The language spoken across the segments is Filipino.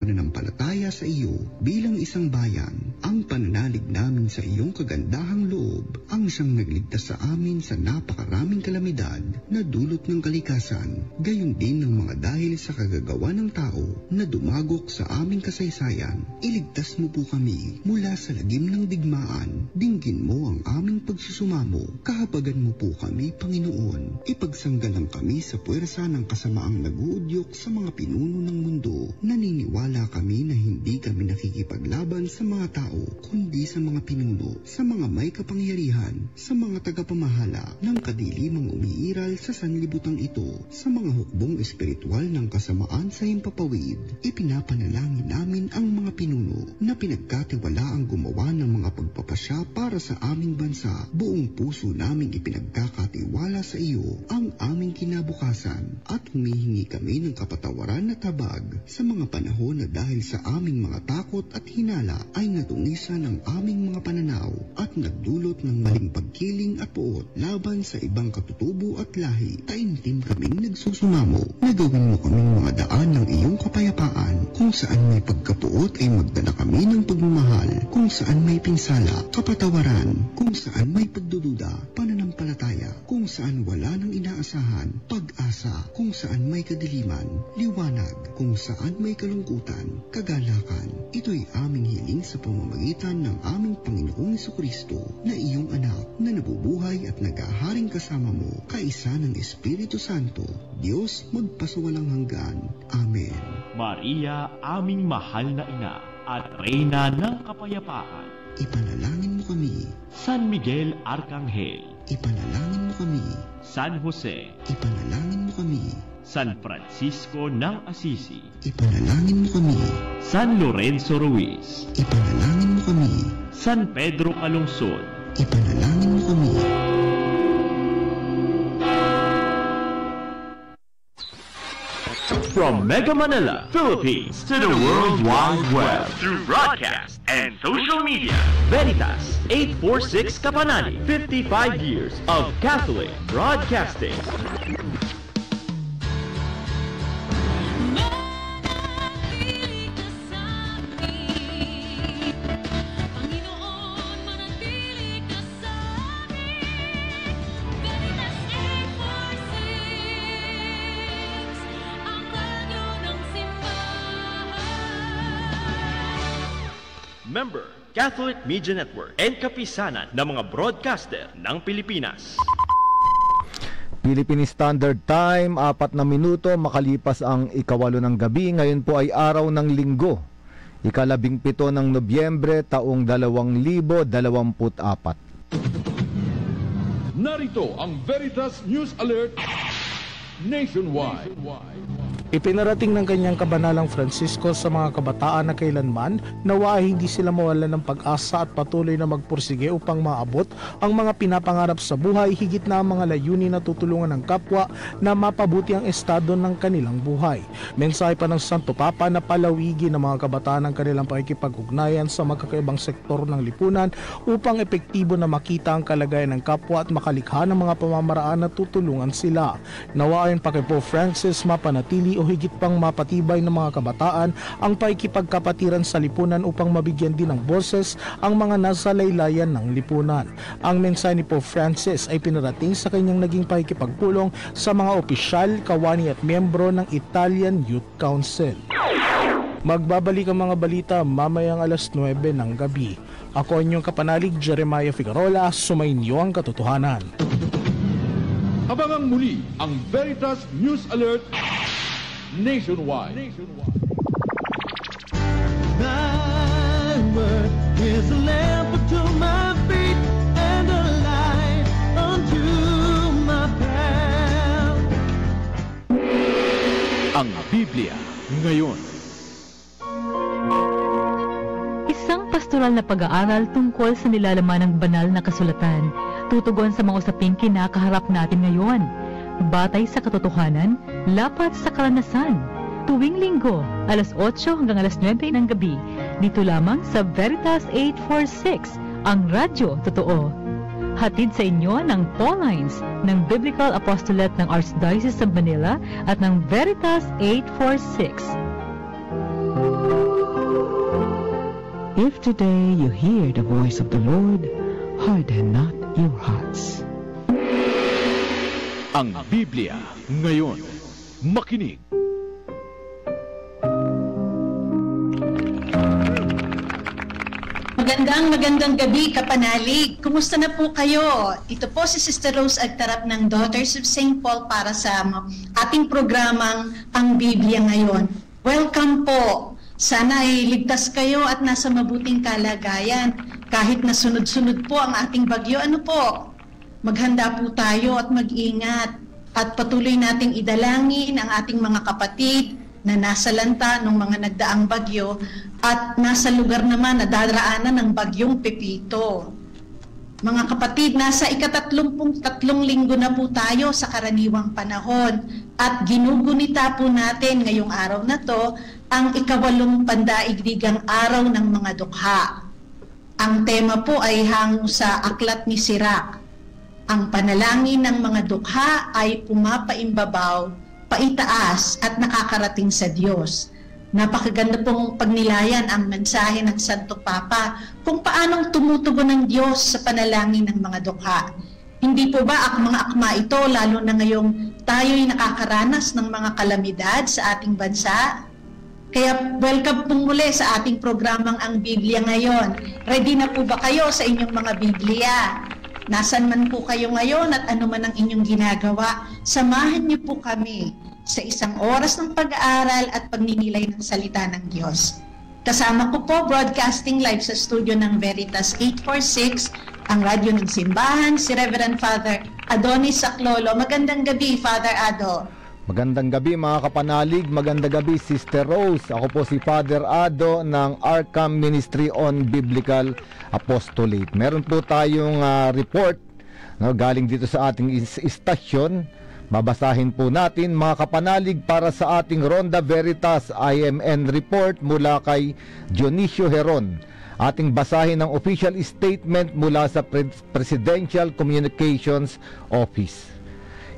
pananampalataya sa iyo bilang isang bayan. Ang pananalig namin sa iyong kagandahang loob ang siyang nagligtas sa amin sa napakaraming kalamidad na dulot ng kalikasan, gayon din ng mga dahil sa kagagawa ng tao na dumagok sa aming kasaysayan. Iligtas mo po kami mula sa lagim ng digmaan. Dinggin mo ang aming pagsusumamo. Kahabagan mo po kami, Panginoon. Ipagsanggalang kami sa puwersa ng kasamaang naguudyok sa mga pinuno ng mundo. Naniniwala kami na hindi kami nakikipaglaban sa mga tao, kundi sa mga pinuno, sa mga may kapangyarihan, sa mga tagapamahala ng kadilimang umiiral sa sanlibutan ito, sa mga hukbong espiritual ng kasamaan sa himpapawid. Ipinapanalangin namin ang mga pinuno na pinagkatiwalaang gumawa ng mga pagpapasya para sa aming bansa. Buong puso naming ipinagkakatiwala sa iyo ang aming kinabukasan at humihingi kami ng kapatawaran na tabag sa mga panahon na dahil sa aming mga takot at hinala ay natungisan ang aming mga pananaw at nagdulot ng maling pagkiling at puot laban sa ibang katutubo at lahi. Taimtim kaming nagsusumamo na gawin mo kaming mga daan ng iyong kapayapaan. Kung saan may pagkapuot ay magdala kami ng pagmamahal. Kung saan may pinsala, kapatawaran. Kung saan may pagdududa, pananampalataya. Kung saan wala ng inaasahan, pag-asa. Kung saan may kadiliman, liwanag. Kung saan may kalungkutan, kagalakan. Ito'y aming hiling sa pamamagitan ng aming Panginoong Jesucristo na iyong anak na nabubuhay at nag-aharing kasama mo, kaisa ng Espiritu Santo, Diyos magpasawalang hanggan. Amen. Maria, aming mahal na ina at Reyna ng Kapayapaan, ipanalangin mo kami. San Miguel Arcangel, ipanalangin mo kami. San Jose, ipanalangin mo kami. San Francisco ng Assisi, ipanalangin mo kami. San Lorenzo Ruiz, ipanalangin mo kami. San Pedro Calungsod, ipanalangin mo kami. From Mega Manila, Philippines, to the World Wide Web, through broadcast and social media, Veritas 846 Kapanani, 55 years of Catholic broadcasting. Member, Catholic Media Network and kapisanan ng mga broadcaster ng Pilipinas. Philippine Standard Time, 4 na minuto makalipas ang 8:08 ng gabi. Ngayon po ay araw ng Linggo, 17 ng Nobyembre, taong 2024. Narito ang Veritas News Alert Nationwide. Ipinarating ng kanyang kabanalang Francisco sa mga kabataan na kailanman nawa hindi sila mawalan ng pag-asa at patuloy na magpursige upang maabot ang mga pinapangarap sa buhay, higit na ang mga layunin na tutulungan ng kapwa na mapabuti ang estado ng kanilang buhay. Mensahe pa ng Santo Papa na palawigin ng mga kabataan ang kanilang pakikipag-ugnayan sa magkakaibang sektor ng lipunan upang epektibo na makita ang kalagayan ng kapwa at makalikha ng mga pamamaraan na tutulungan sila. Nawa ayon pa kay Pope Francis, mapanatili o higit pang mapatibay ng mga kabataan ang pakikipagkapatiran sa lipunan upang mabigyan din ng boses ang mga nasa laylayan ng lipunan. Ang mensahe ni Pope Francis ay pinarating sa kanyang naging pakikipagpulong sa mga opisyal, kawani at miyembro ng Italian Youth Council. Magbabalik ang mga balita mamayang 9:00 ng gabi. Ako ang inyong kapanalig, Jeremiah Figueroa, sumainyo ang katotohanan. Abangang muli ang Veritas News Alert Nationwide. Thy word is a lamp unto my feet and a light unto my path. Ang Biblia ngayon. Isang pastoral na pag-aaral tungkol sa nilalaman ng banal na kasulatan, tutugon sa mga usaping kinakaharap natin ngayon. Batay sa katotohanan, lapat sa karanasan. Tuwing Linggo, 8:00 hanggang 9:00 ng gabi, dito lamang sa Veritas 846, ang radyo totoo. Hatid sa inyo ng Paulines ng Biblical Apostolate ng Archdiocese of Manila at ng Veritas 846. If today you hear the voice of the Lord, harden not your hearts. Ang Biblia ngayon. Makinig. Magandang gabi, kapanalig. Kumusta na po kayo? Ito po si Sister Rose Agtarap ng Daughters of St. Paul para sa ating programang Ang Biblia Ngayon. Welcome po. Sana ay ligtas kayo at nasa mabuting kalagayan. Kahit na sunod-sunod po ang ating bagyo, ano po? Maghanda po tayo at mag-ingat. At patuloy nating idalangin ang ating mga kapatid na nasa lanta ng mga nagdaang bagyo at nasa lugar naman na daraanan ng bagyong Pepito. Mga kapatid, nasa ika-33 linggo na po tayo sa karaniwang panahon at ginugunita po natin ngayong araw na to ang ika-8 pandaigdigang araw ng mga dukha. Ang tema po ay hango sa aklat ni Sirach. Ang panalangin ng mga dukha ay pumapaimbabaw, paitaas at nakakarating sa Diyos. Napakaganda pong pagnilayan ang mensahe ng Santo Papa kung paanong tumutugon ng Diyos sa panalangin ng mga dukha. Hindi po ba mga akma ito lalo na ngayong tayo'y nakakaranas ng mga kalamidad sa ating bansa? Kaya welcome pong muli sa ating programang Ang Biblia Ngayon. Ready na po ba kayo sa inyong mga Biblia? Nasaan man po kayo ngayon at ano man ang inyong ginagawa, samahan niyo po kami sa isang oras ng pag-aaral at pagninilay ng salita ng Diyos. Kasama ko po broadcasting live sa studio ng Veritas 846, ang radyo ng simbahan, si Reverend Father Adonis Saclolo. Magandang gabi, Father Ado. Magandang gabi mga kapanalig, magandang gabi Sister Rose. Ako po si Father Ado ng Arkham Ministry on Biblical Apostolate. Meron po tayong report galing dito sa ating istasyon. Babasahin po natin mga kapanalig para sa ating Ronda Veritas IMN report mula kay Dionisio Heron. Ating basahin ang official statement mula sa Presidential Communications Office.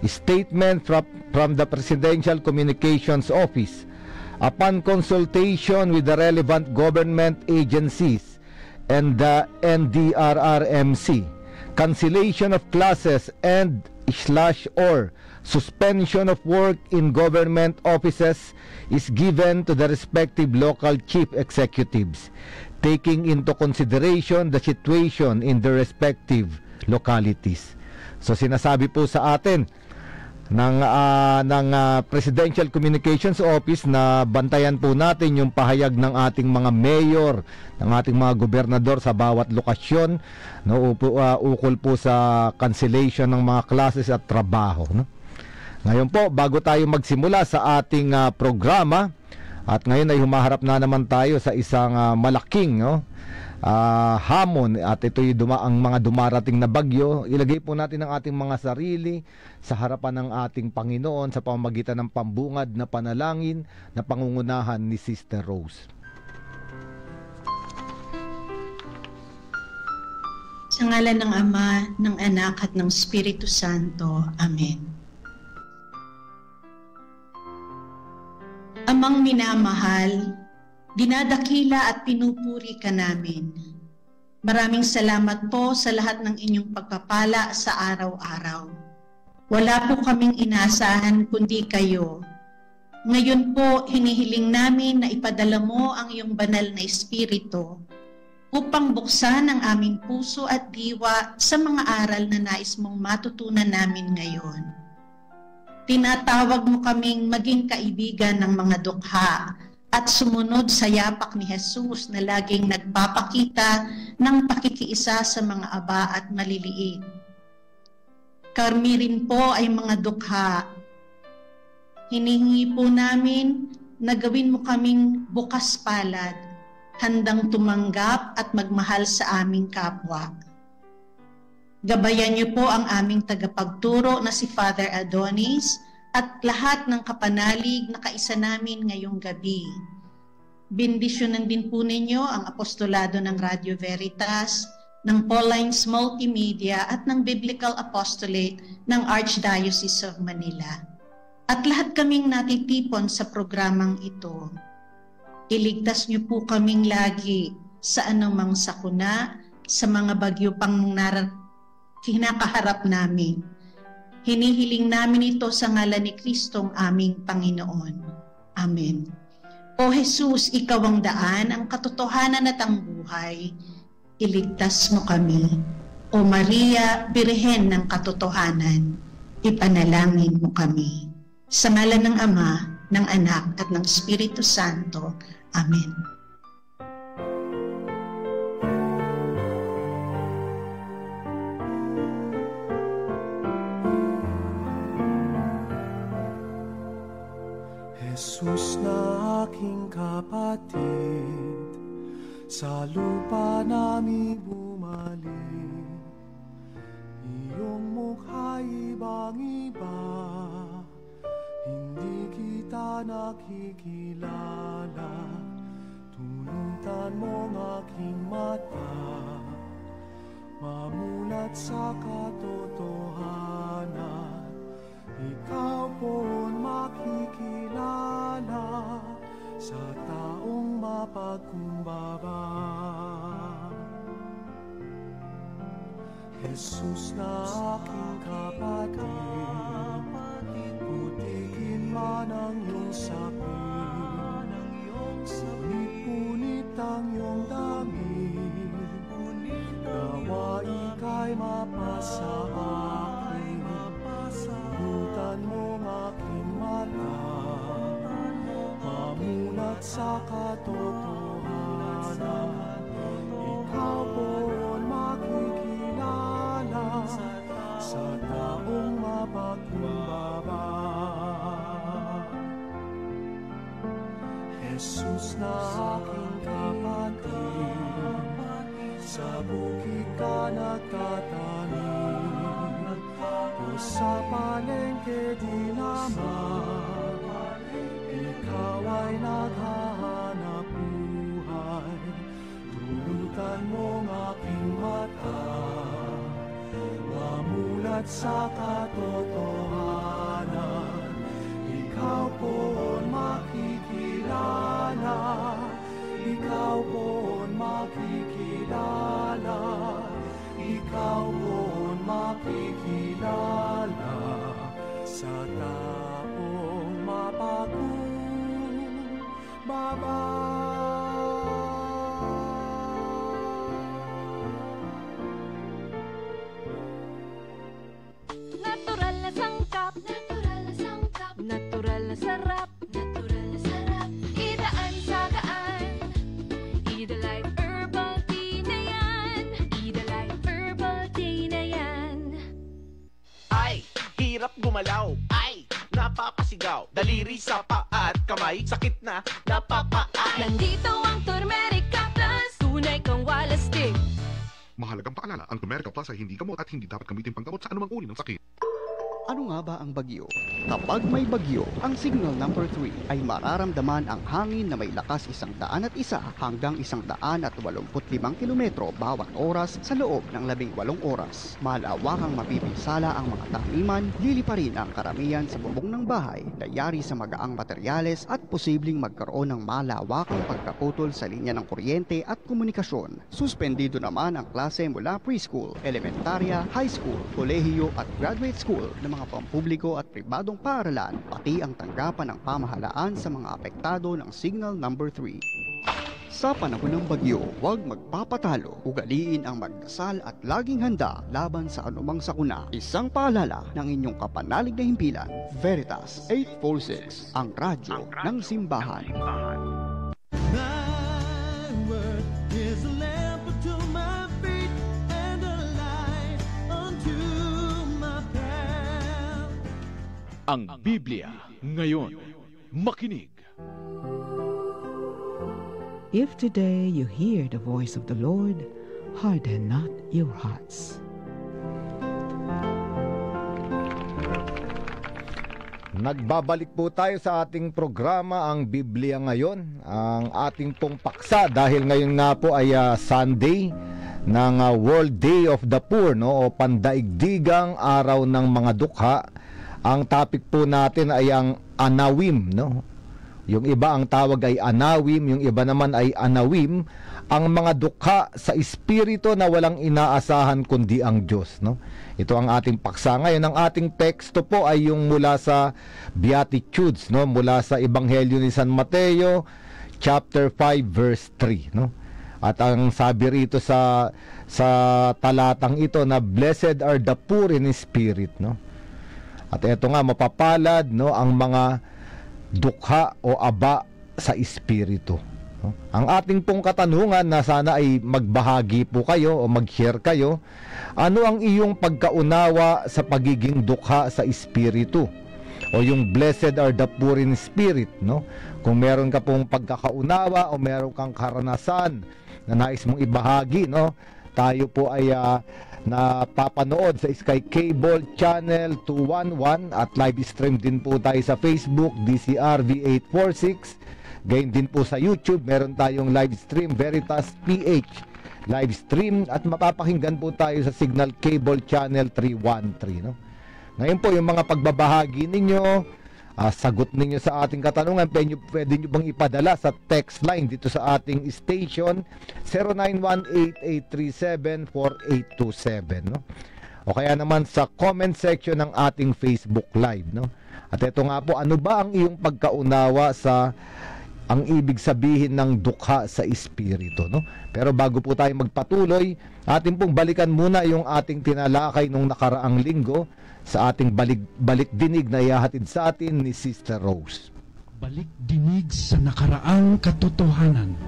Statement from the Presidential Communications Office. Upon consultation with the relevant government agencies and the NDRRMC, cancellation of classes and/or suspension of work in government offices is given to the respective local chief executives, taking into consideration the situation in the respective localities. So sinasabi po sa atin ng Presidential Communications Office na bantayan po natin yung pahayag ng ating mga mayor, ng ating mga gobernador sa bawat lokasyon, ukol po sa cancellation ng mga classes at trabaho. Ngayon po, bago tayo magsimula sa ating programa, at ngayon ay humaharap na naman tayo sa isang malaking hamon at ito'y ang mga dumarating na bagyo. Ilagay po natin ang ating mga sarili sa harapan ng ating Panginoon sa pamamagitan ng pambungad na panalangin na pangungunahan ni Sister Rose. Sa ngalan ng Ama, ng Anak at ng Espiritu Santo. Amen. Amang minamahal, dinadakila at pinupuri ka namin. Maraming salamat po sa lahat ng inyong pagpapala sa araw-araw. Wala po kaming inasahan kundi kayo. Ngayon po, hinihiling namin na ipadala mo ang iyong banal na espiritu upang buksan ang aming puso at diwa sa mga aral na nais mong matutunan namin ngayon. Tinatawag mo kaming maging kaibigan ng mga dukha at sumunod sa yapak ni Jesus na laging nagpapakita ng pakikiisa sa mga aba at maliliit. Kami rin po ay mga dukha. Hinihingi po namin na gawin mo kaming bukas palad, handang tumanggap at magmahal sa aming kapwa. Gabayan niyo po ang aming tagapagturo na si Father Adonis at lahat ng kapanalig na kaisa namin ngayong gabi. Bendisyonan din po ninyo ang apostolado ng Radio Veritas, ng Paulines Multimedia at ng Biblical Apostolate ng Archdiocese of Manila. At lahat kaming natitipon sa programang ito. Iligtas niyo po kaming lagi sa anumang sakuna, sa mga bagyo pang kinakaharap namin. Hinihiling namin ito sa ngalan ni Kristong aming Panginoon. Amen. O Jesus, ikaw ang daan, ang katotohanan at ang buhay. Iligtas mo kami. O Maria, Birhen ng katotohanan, ipanalangin mo kami. Sa ngalan ng Ama, ng Anak at ng Espiritu Santo. Amen. Jesus na aking kapatid, sa lupa namin bumalik. Iyong mukha'y ibang-iba, hindi kita nakikilala. Tunutan mong aking mata, mamulat sa katotohanan. Ikaw po'y makikilala sa taong mapagkumbaba. Jesus na aking kapatid, putikin man ang iyong sapin, punit-punit ang iyong damit, nawa ika'y mapasa akin. Tunutan mong aking mata, mamulat sa katotohanan. Ikaw po'y makikilala sa taong mapagkumbaba. Jesus na aking kapatid, sa bukid ka nagtatanim, o sa palengke di naman, ikaw ay naghahanap buhay. Tunutan mong aking mata, mamulat sa katotohanan. Ikaw po'y makikilala, ikaw po'y makikilala, ikaw po'y makikilala sa taong mapagkumbaba. Natural na sangkap, natural na sangkap, natural na sarap, natural na sarap. Idaan sa gaan, Idalite Herbal Tea na yan, Idalite Herbal Tea na yan. Ay, hirap gumalaw, ay, napapasigaw. Daliri sa paa at kamay, sakit na, napapaay. Nandito ang Turmerica Plus, tunay kang walastik. Mahalagang paalala, ang Turmerica Plus ay hindi gamot at hindi dapat gamitin panggamot sa anumang uri ng sakit. Ano nga ba ang bagyo? Kapag may bagyo, ang signal number 3 ay mararamdaman ang hangin na may lakas 101 hanggang 185 kilometro bawat oras sa loob ng 18 oras. Malawakang mapipinsala ang mga taniman, liliparin ang karamihan sa bubong ng bahay, layari sa magaang materyales at posibleng magkaroon ng malawakang pagkaputol sa linya ng kuryente at komunikasyon. Suspendido naman ang klase mula preschool, elementarya, high school, kolehiyo at graduate school ng mga pampubliko at pribadong paaralan, pati ang tanggapan ng pamahalaan sa mga apektado ng signal number 3. Sa panahon ng bagyo, huwag magpapatalo, ugaliin ang magdasal at laging handa laban sa anumang sakuna. Isang paalala ng inyong kapanalig na himpilan, Veritas 846, ang radyo ng simbahan. Ang Biblia ngayon. Makinig. If today you hear the voice of the Lord, harden not your hearts. Nagbabalik po tayo sa ating programa, ang Biblia ngayon. Ang ating pong paksa, dahil ngayon nga po ay Sunday ng World Day of the Poor, no? O pandaigdigang araw ng mga dukha. Ang topic po natin ay ang anawim, no? yung iba ang tawag ay anawim, yung iba naman ay anawim, ang mga dukha sa espiritu na walang inaasahan kundi ang Diyos, no? Ito ang ating paksa ngayon. Ang ating teksto po ay yung mula sa Beatitudes, no? Mula sa Ebanghelyo ni San Mateo, chapter 5 verse 3, no? At ang sabi rito sa talatang ito na blessed are the poor in spirit, no? At ito nga, mapapalad, no, ang mga dukha o aba sa espiritu. No? Ang ating pong katanungan na sana ay magbahagi po kayo o mag-share kayo, ano ang iyong pagkaunawa sa pagiging dukha sa espiritu? O yung blessed are the poor in spirit, no? Kung meron ka pong pagkakaunawa o meron kang karanasan na nais mong ibahagi, no? Tayo po ay napapanood sa Sky Cable Channel 211 at live stream din po tayo sa Facebook DCRV 846. Gayon din po sa YouTube, meron tayong live stream Veritas PH live stream at mapapakinggan po tayo sa Signal Cable Channel 313, no? Ngayon po yung mga pagbabahagi ninyo, sagot ninyo sa ating katanungan, pwede nyo bang ipadala sa text line dito sa ating station 0918-837-4827, no? O kaya naman sa comment section ng ating Facebook Live, no? At ito nga po, ano ba ang iyong pagkaunawa sa ang ibig sabihin ng dukha sa espiritu, no? Pero bago po tayo magpatuloy, atin pong balikan muna yung ating tinalakay nung nakaraang linggo sa ating balik dinig na ihahatid sa atin ni Sister Rose. Balik dinig sa nakaraang katotohanan.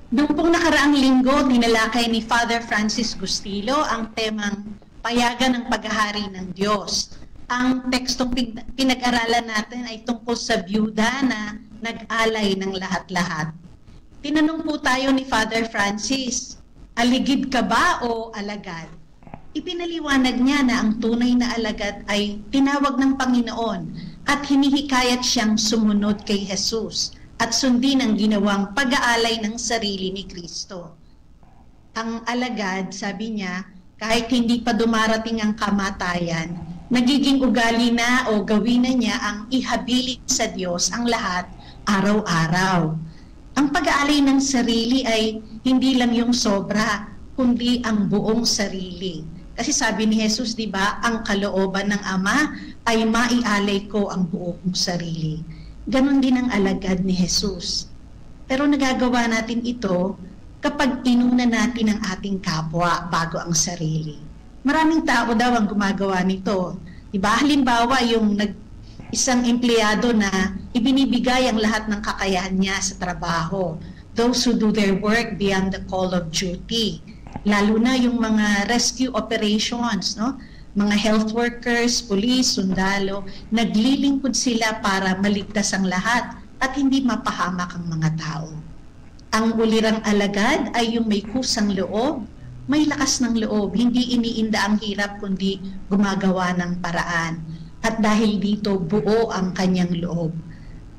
Noong pong nakaraang linggo, tinalakay ni Father Francis Gustilo ang temang payagan ng paghahari ng Diyos. Ang tekstong pinag-aralan natin ay tungkol sa byuda na nag-alay ng lahat-lahat. Tinanong po tayo ni Father Francis, aligid ka ba o alagad? Ipinaliwanag niya na ang tunay na alagad ay tinawag ng Panginoon at hinihikayat siyang sumunod kay Jesus at sundin ang ginawang pag-aalay ng sarili ni Kristo. Ang alagad, sabi niya, kahit hindi pa dumarating ang kamatayan, nagiging ugali na o gawin na niya ang ihabilin sa Diyos ang lahat araw-araw. Ang pag-aalay ng sarili ay hindi lang yung sobra, kundi ang buong sarili. Kasi sabi ni Jesus, di ba, ang kalooban ng Ama ay maialay ko ang buong sarili. Ganon din ang alagad ni Jesus. Pero nagagawa natin ito kapag inuna natin ang ating kapwa bago ang sarili. Maraming tao daw ang gumagawa nito. Diba? Halimbawa, yung isang empleyado na ibinibigay ang lahat ng kakayahan niya sa trabaho. Those who do their work beyond the call of duty. Lalo na yung mga rescue operations, no? Mga health workers, police, sundalo, naglilingkod sila para maligtas ang lahat at hindi mapahamak ang mga tao. Ang ulirang alagad ay yung may kusang loob, may lakas ng loob, hindi iniinda ang hirap kundi gumagawa ng paraan. At dahil dito, buo ang kanyang loob.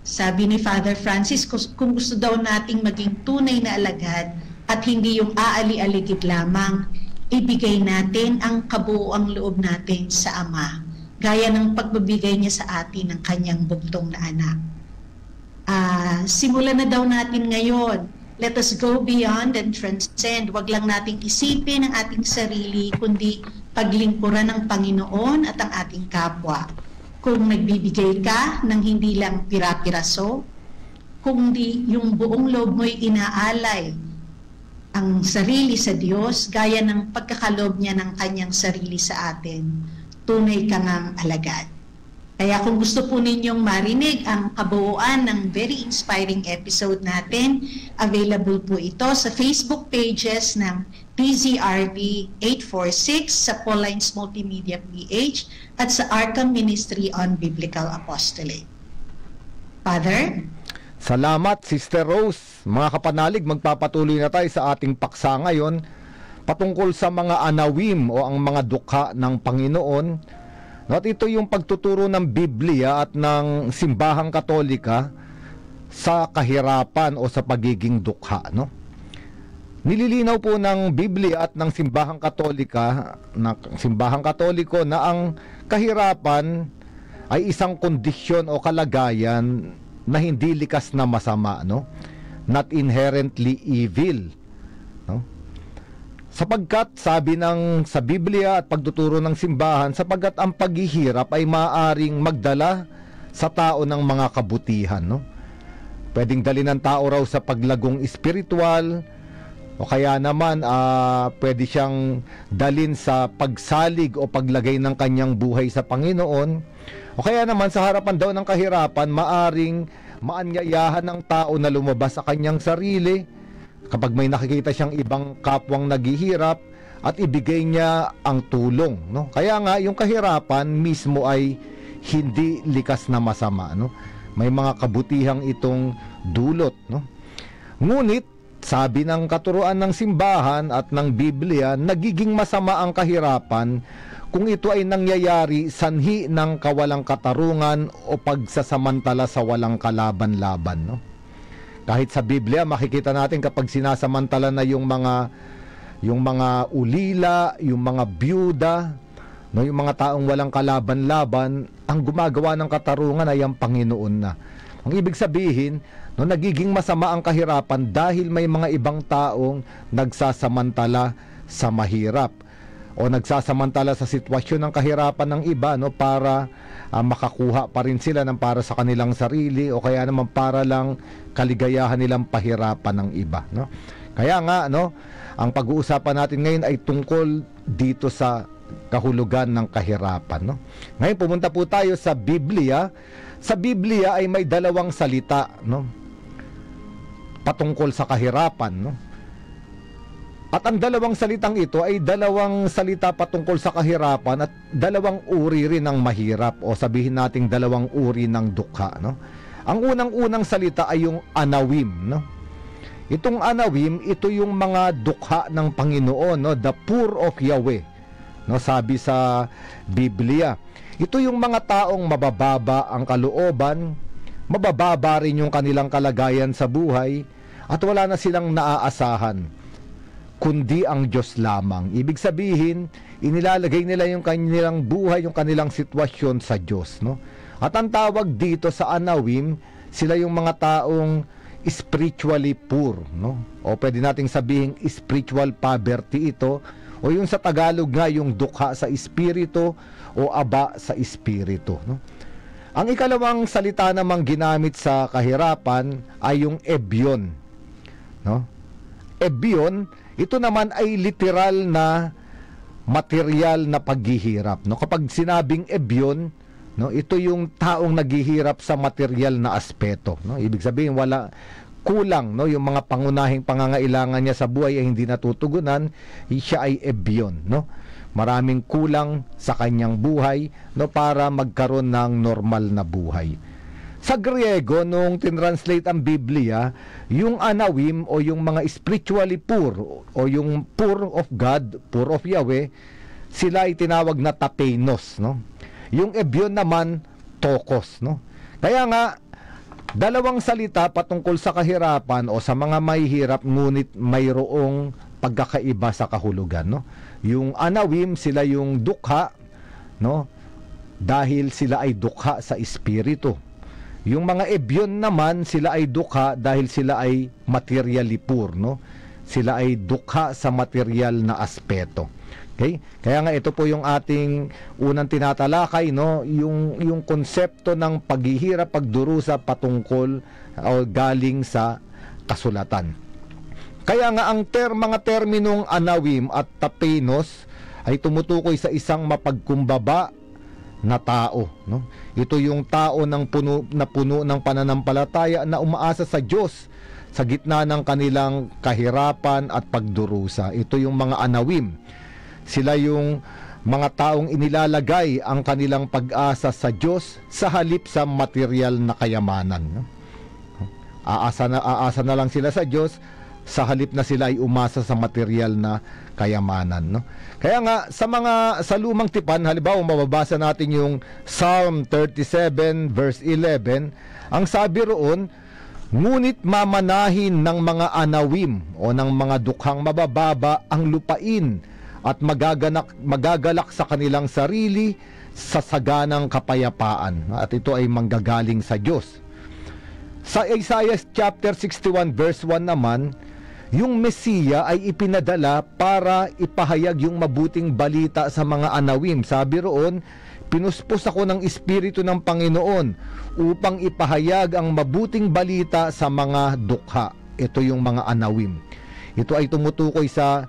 Sabi ni Father Francis, kung gusto daw nating maging tunay na alagad at hindi yung aali-aligid lamang, ibigay natin ang kabuoang loob natin sa Ama, gaya ng pagbibigay niya sa atin ng kanyang bugtong na anak. Simulan na daw natin ngayon. Let us go beyond and transcend. Wag lang nating isipin ang ating sarili, kundi paglingkuran ng Panginoon at ang ating kapwa. Kung nagbibigay ka ng hindi lang pira-piraso, kundi yung buong loob mo'y inaalay ang sarili sa Diyos, gaya ng pagkakaloob niya ng kanyang sarili sa atin, tunay ka ngang alagad. Kaya kung gusto po ninyong marinig ang kabuuan ng very inspiring episode natin, available po ito sa Facebook pages ng DZRV 846 sa Paulines Multimedia PH at sa Arkham Ministry on Biblical Apostolate. Father? Salamat, Sister Rose. Mga kapanalig, magpapatuloy na tayo sa ating paksa ngayon patungkol sa mga anawim o ang mga dukha ng Panginoon. At ito yung pagtuturo ng Biblia at ng Simbahang Katolika sa kahirapan o sa pagiging dukha, no? Nililinaw po ng Biblia at ng Simbahang Katolika, Simbahang Katoliko, na ang kahirapan ay isang kondisyon o kalagayan na hindi likas na masama, no? Not inherently evil, no? Sapagkat sabi sa Biblia at pagtuturo ng simbahan, sapagkat ang paghihirap ay maaaring magdala sa tao ng mga kabutihan, no? Pwedeng dali ng tao raw sa paglagong espiritual, o kaya naman pwede siyang dalin sa pagsalig o paglagay ng kanyang buhay sa Panginoon, o kaya naman sa harapan daw ng kahirapan, maaring maanyayahan ng tao na lumabas sa kanyang sarili kapag may nakikita siyang ibang kapwang naghihirap at ibigay niya ang tulong, no? Kaya nga yung kahirapan mismo ay hindi likas na masama, no? May mga kabutihang itong dulot, no? Ngunit sabi ng katuruan ng simbahan at ng Biblia, nagiging masama ang kahirapan kung ito ay nangyayari sanhi ng kawalang katarungan o pagsasamantala sa walang kalaban-laban, no? Kahit sa Biblia makikita natin kapag sinasamantala na yung mga ulila, yung mga byuda, no, yung mga taong walang kalaban-laban, ang gumagawa ng katarungan ay ang Panginoon na. Ang ibig sabihin, no, nagiging masama ang kahirapan dahil may mga ibang taong nagsasamantala sa mahirap o nagsasamantala sa sitwasyon ng kahirapan ng iba, no, para makakuha pa rin sila ng para sa kanilang sarili o kaya naman para lang kaligayahan nilang pahirapan ng iba, no? Kaya nga, no, ang pag-uusapan natin ngayon ay tungkol dito sa kahulugan ng kahirapan, no? Ngayon pumunta po tayo sa Biblia. Sa Biblia ay may dalawang salita, no, patungkol sa kahirapan, no? At ang dalawang salitang ito ay dalawang salita patungkol sa kahirapan at dalawang uri rin ng mahirap, o sabihin nating dalawang uri ng dukha, no? Ang unang-unang salita ay yung anawim, no? Itong anawim, ito yung mga dukha ng Panginoon, no? The poor of Yahweh, no? Sabi sa Biblia, ito yung mga taong mabababa ang kalooban, mabababa rin yung kanilang kalagayan sa buhay, at wala na silang naaasahan kundi ang Diyos lamang. Ibig sabihin, inilalagay nila yung kanilang buhay, yung kanilang sitwasyon sa Diyos, no? At ang tawag dito sa anawim, sila yung mga taong spiritually poor, no? O pwede nating sabihin spiritual poverty ito, o yung sa Tagalog nga yung dukha sa espiritu o aba sa espiritu, no? Ang ikalawang salita namang ginamit sa kahirapan ay yung ebyon, no? Ebyon, ito naman ay literal na material na paghihirap, no? Kapag sinabing ebyon, no, ito yung taong naghihirap sa material na aspeto, no? Ibig sabihin wala kulang, no, yung mga pangunahing pangangailangan niya sa buhay ay hindi natutugunan, siya ay ebyon, no? Maraming kulang sa kanyang buhay, no, para magkaroon ng normal na buhay. Sa Griego, nung tinranslate ang Biblia, yung anawim o yung mga spiritually poor o yung poor of God, poor of Yahweh, sila ay tinawag na tapeinos, no? Yung ebyon naman, tokos, no? Kaya nga, dalawang salita patungkol sa kahirapan o sa mga mahihirap, ngunit mayroong pagkakaiba sa kahulugan, no? Yung anawim, sila yung dukha, no? Dahil sila ay dukha sa espiritu. Yung mga ebyon naman, sila ay dukha dahil sila ay materially poor, no? Sila ay dukha sa material na aspeto. Okay? Kaya nga ito po yung ating unang tinatalakay, no? Yung konsepto ng paghihirap, pagdurusa patungkol o galing sa kasulatan. Kaya nga ang mga terminong anawim at tapeinos ay tumutukoy sa isang mapagkumbaba na tao, no? Ito yung tao ng puno ng pananampalataya na umaasa sa Diyos sa gitna ng kanilang kahirapan at pagdurusa. Ito yung mga anawim. Sila yung mga taong inilalagay ang kanilang pag-asa sa Diyos sa halip sa material na kayamanan, no? Aasa na lang sila sa Diyos sa halip na sila ay umasa sa material na kayamanan, no? Kaya nga sa lumang tipan, halimbawa mababasa natin yung Psalm 37 verse 11, ang sabi roon, ngunit mamanahin ng mga anawim o ng mga dukhang mabababa ang lupain at magagalak sa kanilang sarili sa saganang kapayapaan, at ito ay manggagaling sa Diyos. Sa Isaiah chapter 61 verse 1 naman, yung Mesiya ay ipinadala para ipahayag yung mabuting balita sa mga anawim. Sabi roon, pinuspos ako ng Espiritu ng Panginoon upang ipahayag ang mabuting balita sa mga dukha. Ito yung mga anawim. Ito ay tumutukoy sa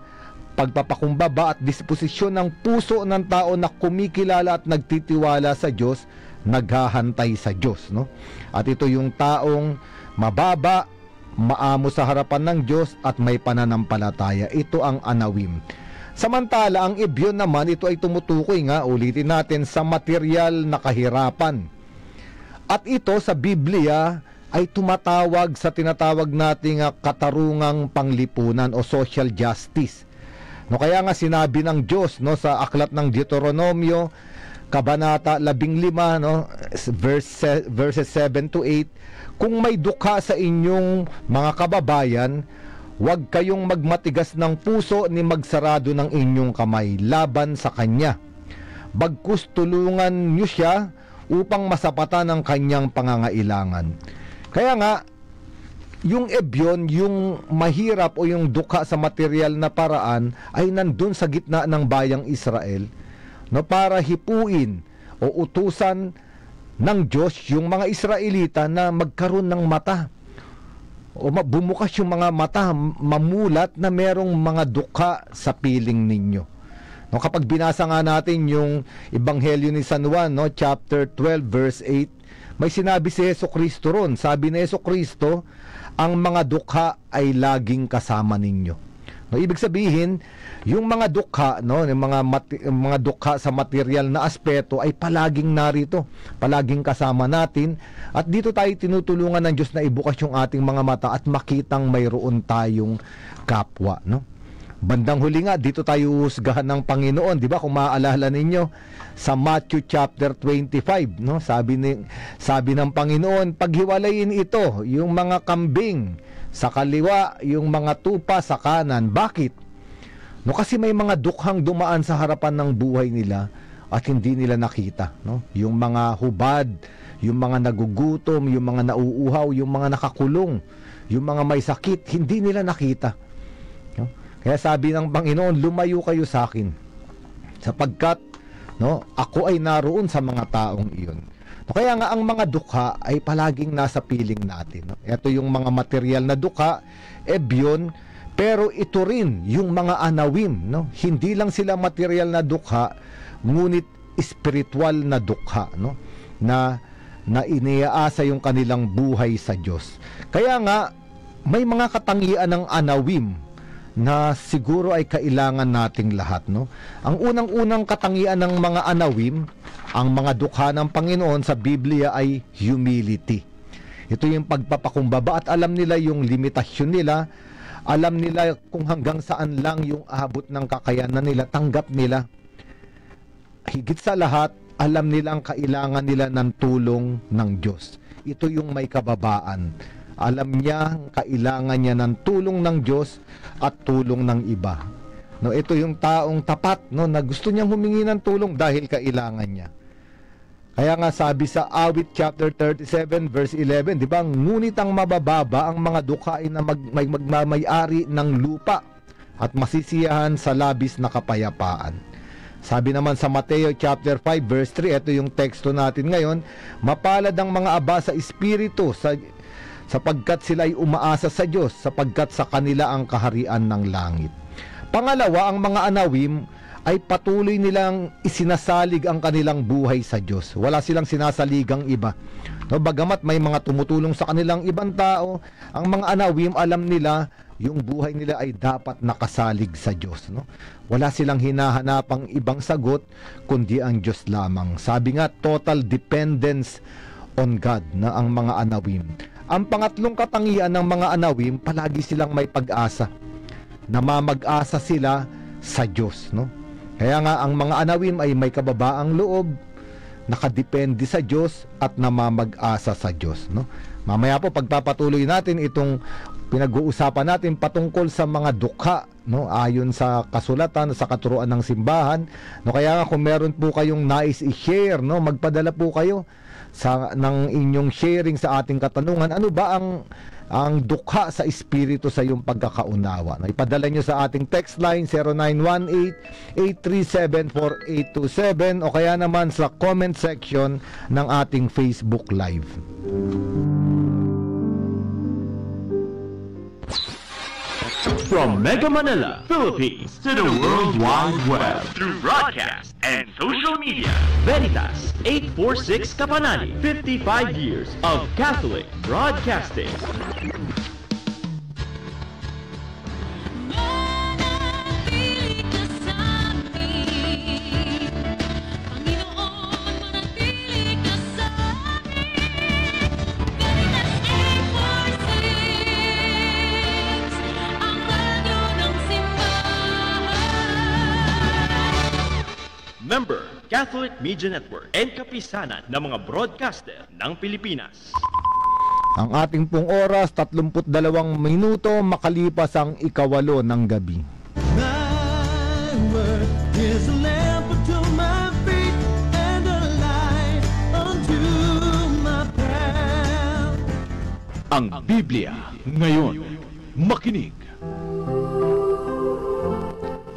pagpapakumbaba at disposisyon ng puso ng tao na kumikilala at nagtitiwala sa Diyos, naghahantay sa Diyos, no? At ito yung taong mababa, maamo sa harapan ng Diyos at may pananampalataya. Ito ang anawim. Samantala, ang Ebyon naman, ito ay tumutukoy nga, ulitin natin, sa material na kahirapan. At ito sa Biblia ay tumatawag sa tinatawag nating katarungang panglipunan o social justice. No, kaya nga sinabi ng Diyos, no, sa aklat ng Deuteronomio, Kabanata 15, no, verses 7 to 8, kung may dukha sa inyong mga kababayan, huwag kayong magmatigas ng puso ni magsarado ng inyong kamay laban sa kanya. Bagkus tulungan niyo siya upang masapatan ang kanyang pangangailangan. Kaya nga, yung Ebyon, yung mahirap o yung dukha sa material na paraan ay nandun sa gitna ng bayang Israel, no, para hipuin o utusan ng Diyos yung mga Israelita na magkaroon ng mata o bumukas yung mga mata, mamulat na merong mga dukha sa piling ninyo. No, kapag binasa nga natin yung Ebanghelyo ni San Juan, no, chapter 12 verse 8, may sinabi si Jesucristo ron. Sabi ni Jesucristo, ang mga dukha ay laging kasama ninyo. No, ibig sabihin, yung mga dukha, no, yung mga dukha sa material na aspeto ay palaging narito, palaging kasama natin, at dito tayo tinutulungan ng Diyos na ibukas yung ating mga mata at makitang mayroon tayong kapwa, no? Bandang huli nga, dito tayo husgahan ng Panginoon, di ba? Kung maaalala ninyo sa Matthew chapter 25, no? Sabi ng Panginoon, paghiwalayin ito, yung mga kambing sa kaliwa, yung mga tupa sa kanan. Bakit? No, kasi may mga dukhang dumaan sa harapan ng buhay nila at hindi nila nakita, no? Yung mga hubad, yung mga nagugutom, yung mga nauuhaw, yung mga nakakulong, yung mga may sakit, hindi nila nakita. Kaya sabi ng Panginoon, lumayo kayo sa akin sapagkat, no, ako ay naroon sa mga taong iyon. No, kaya nga ang mga dukha ay palaging nasa piling natin, no? Ito yung mga material na dukha, Ebyon, pero ito rin yung mga anawim, no? Hindi lang sila material na dukha, ngunit spiritual na dukha, no? Na iniaasa yung kanilang buhay sa Diyos. Kaya nga may mga katangian ng anawim na siguro ay kailangan nating lahat, no? Ang unang-unang katangian ng mga anawim, ang mga dukha ng Panginoon sa Biblia ay humility. Ito yung pagpapakumbaba at alam nila yung limitasyon nila, alam nila kung hanggang saan lang yung abot ng kakayanan nila, tanggap nila. Higit sa lahat, alam nila ang kailangan nila ng tulong ng Diyos. Ito yung may kababaan. Alam niya, kailangan niya ng tulong ng Diyos at tulong ng iba. No, ito yung taong tapat, no, na gusto niyang humingi ng tulong dahil kailangan niya. Kaya nga sabi sa Awit chapter 37 verse 11, di ba? Ngunit ang mabababa, ang mga dukha ay na magmamayari ng lupa at masisiyahan sa labis na kapayapaan. Sabi naman sa Mateo chapter 5 verse 3, ito yung teksto natin ngayon, mapalad ang mga aba sa espiritu sapagkat sila ay umaasa sa Diyos, sapagkat sa kanila ang kaharian ng langit. Pangalawa, ang mga anawim ay patuloy nilang isinasalig ang kanilang buhay sa Diyos. Wala silang sinasaligang iba. No, bagamat may mga tumutulong sa kanilang ibang tao, ang mga anawim alam nila yung buhay nila ay dapat nakasalig sa Diyos, no? Wala silang hinahanapang ibang sagot kundi ang Diyos lamang. Sabi nga, total dependence on God na ang mga anawim. Ang pangatlong katangian ng mga anawim, palagi silang may pag-asa. Namamag-asa sila sa Diyos, no? Kaya nga ang mga anawim ay may kababaang loob, nakadepende sa Diyos at namamag-asa sa Diyos, no? Mamaya po pagpapatuloy natin itong pinag-uusapan natin patungkol sa mga dukha, no, ayon sa kasulatan, sa katuruan ng simbahan, no. Kaya nga kung meron po kayong nais i-share, no, magpadala po kayo ng inyong sharing sa ating katanungan. Ano ba ang dukha sa espiritu sa iyong pagkakaunawa? Ipadala nyo sa ating text line 0918-837-4827 o kaya naman sa comment section ng ating Facebook Live. From Mega Manila, Philippines, to the World Wide Web, through broadcast and social media, Veritas 846 Kapanani, 55 years of Catholic broadcasting. Member, Catholic Media Network, and kapisanan ng mga broadcaster ng Pilipinas. Ang ating pong oras, 32 minuto, makalipas ang 8 ng gabi. Thy word is a lamp unto my feet and a light unto my path. Ang Biblia ngayon, makinig.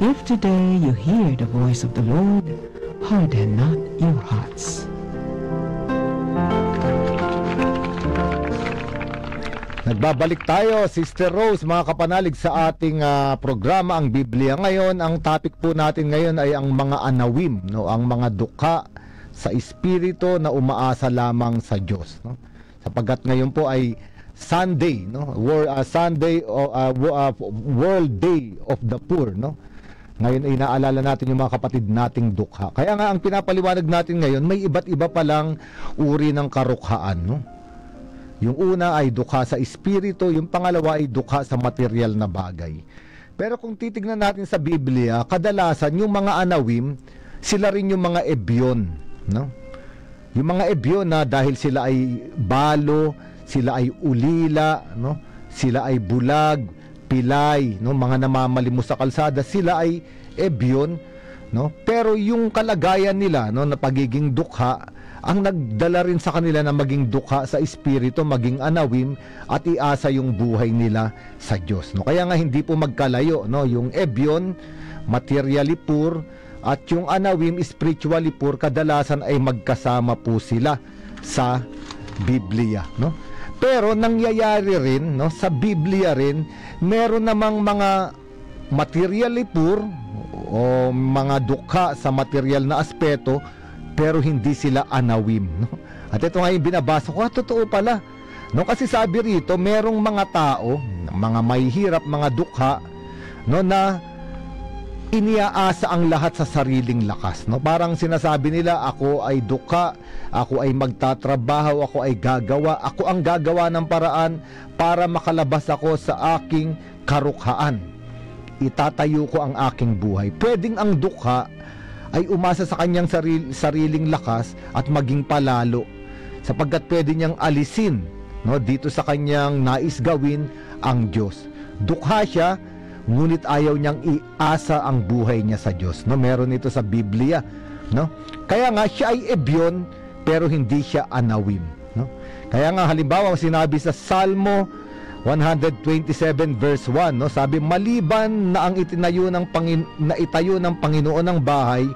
If today you hear the voice of the Lord, harden not your hearts. Nagbabalik tayo, Sister Rose, mga kapanalig, sa ating programa, ang Biblia ngayon. Ang topic po natin ngayon ay ang mga anawim, no? Ang mga dukha sa espiritu na umaasa lamang sa Diyos, no? Sapagkat ngayon po ay Sunday, no? World Day of the Poor, no? Ngayon ay naalala natin yung mga kapatid nating dukha. Kaya nga ang pinapaliwanag natin ngayon, may iba't iba palang uri ng karukhaan, no? Yung una ay dukha sa espiritu, yung pangalawa ay dukha sa material na bagay. Pero kung titignan natin sa Biblia, kadalasan yung mga anawim, sila rin yung mga ebyon, no? Yung mga ebyon na dahil sila ay balo, sila ay ulila, no? Sila ay bulag, pilay, no, mga namamalimos sa kalsada, sila ay ebyon, no? Pero yung kalagayan nila, no, na pagiging dukha, ang nagdala rin sa kanila na maging dukha sa espiritu, maging anawim at iasa yung buhay nila sa Diyos, no? Kaya nga hindi po magkalayo, no, yung ebyon materially poor at yung anawim spiritually poor, kadalasan ay magkasama po sila sa Biblia, no? Pero nangyayari rin, no, sa Biblia rin, meron namang mga materially poor o mga dukha sa material na aspeto, pero hindi sila anawim, no? At ito nga yung binabasa ko, totoo pala, no? Kasi sabi rito, merong mga tao, mga mahihirap, mga dukha, no, na iniaasa ang lahat sa sariling lakas, no? Parang sinasabi nila, ako ay dukha, ako ay magtatrabaho, ako ay gagawa, ako ang gagawa ng paraan para makalabas ako sa aking karukhaan. Itatayo ko ang aking buhay. Pwedeng ang dukha ay umasa sa kanyang sariling lakas at maging palalo, sapagkat pwede niyang alisin, no, dito sa kanyang nais gawin ang Diyos. Dukha siya, ngunit ayaw niyang iasa ang buhay niya sa Diyos, no? Meron ito sa Biblia, no? Kaya nga siya ay ebyon pero hindi siya anawim, no? Kaya nga halimbawa sinabi sa Salmo 127 verse 1, no? Sabi, maliban na ang itayo ng Panginoon ng bahay,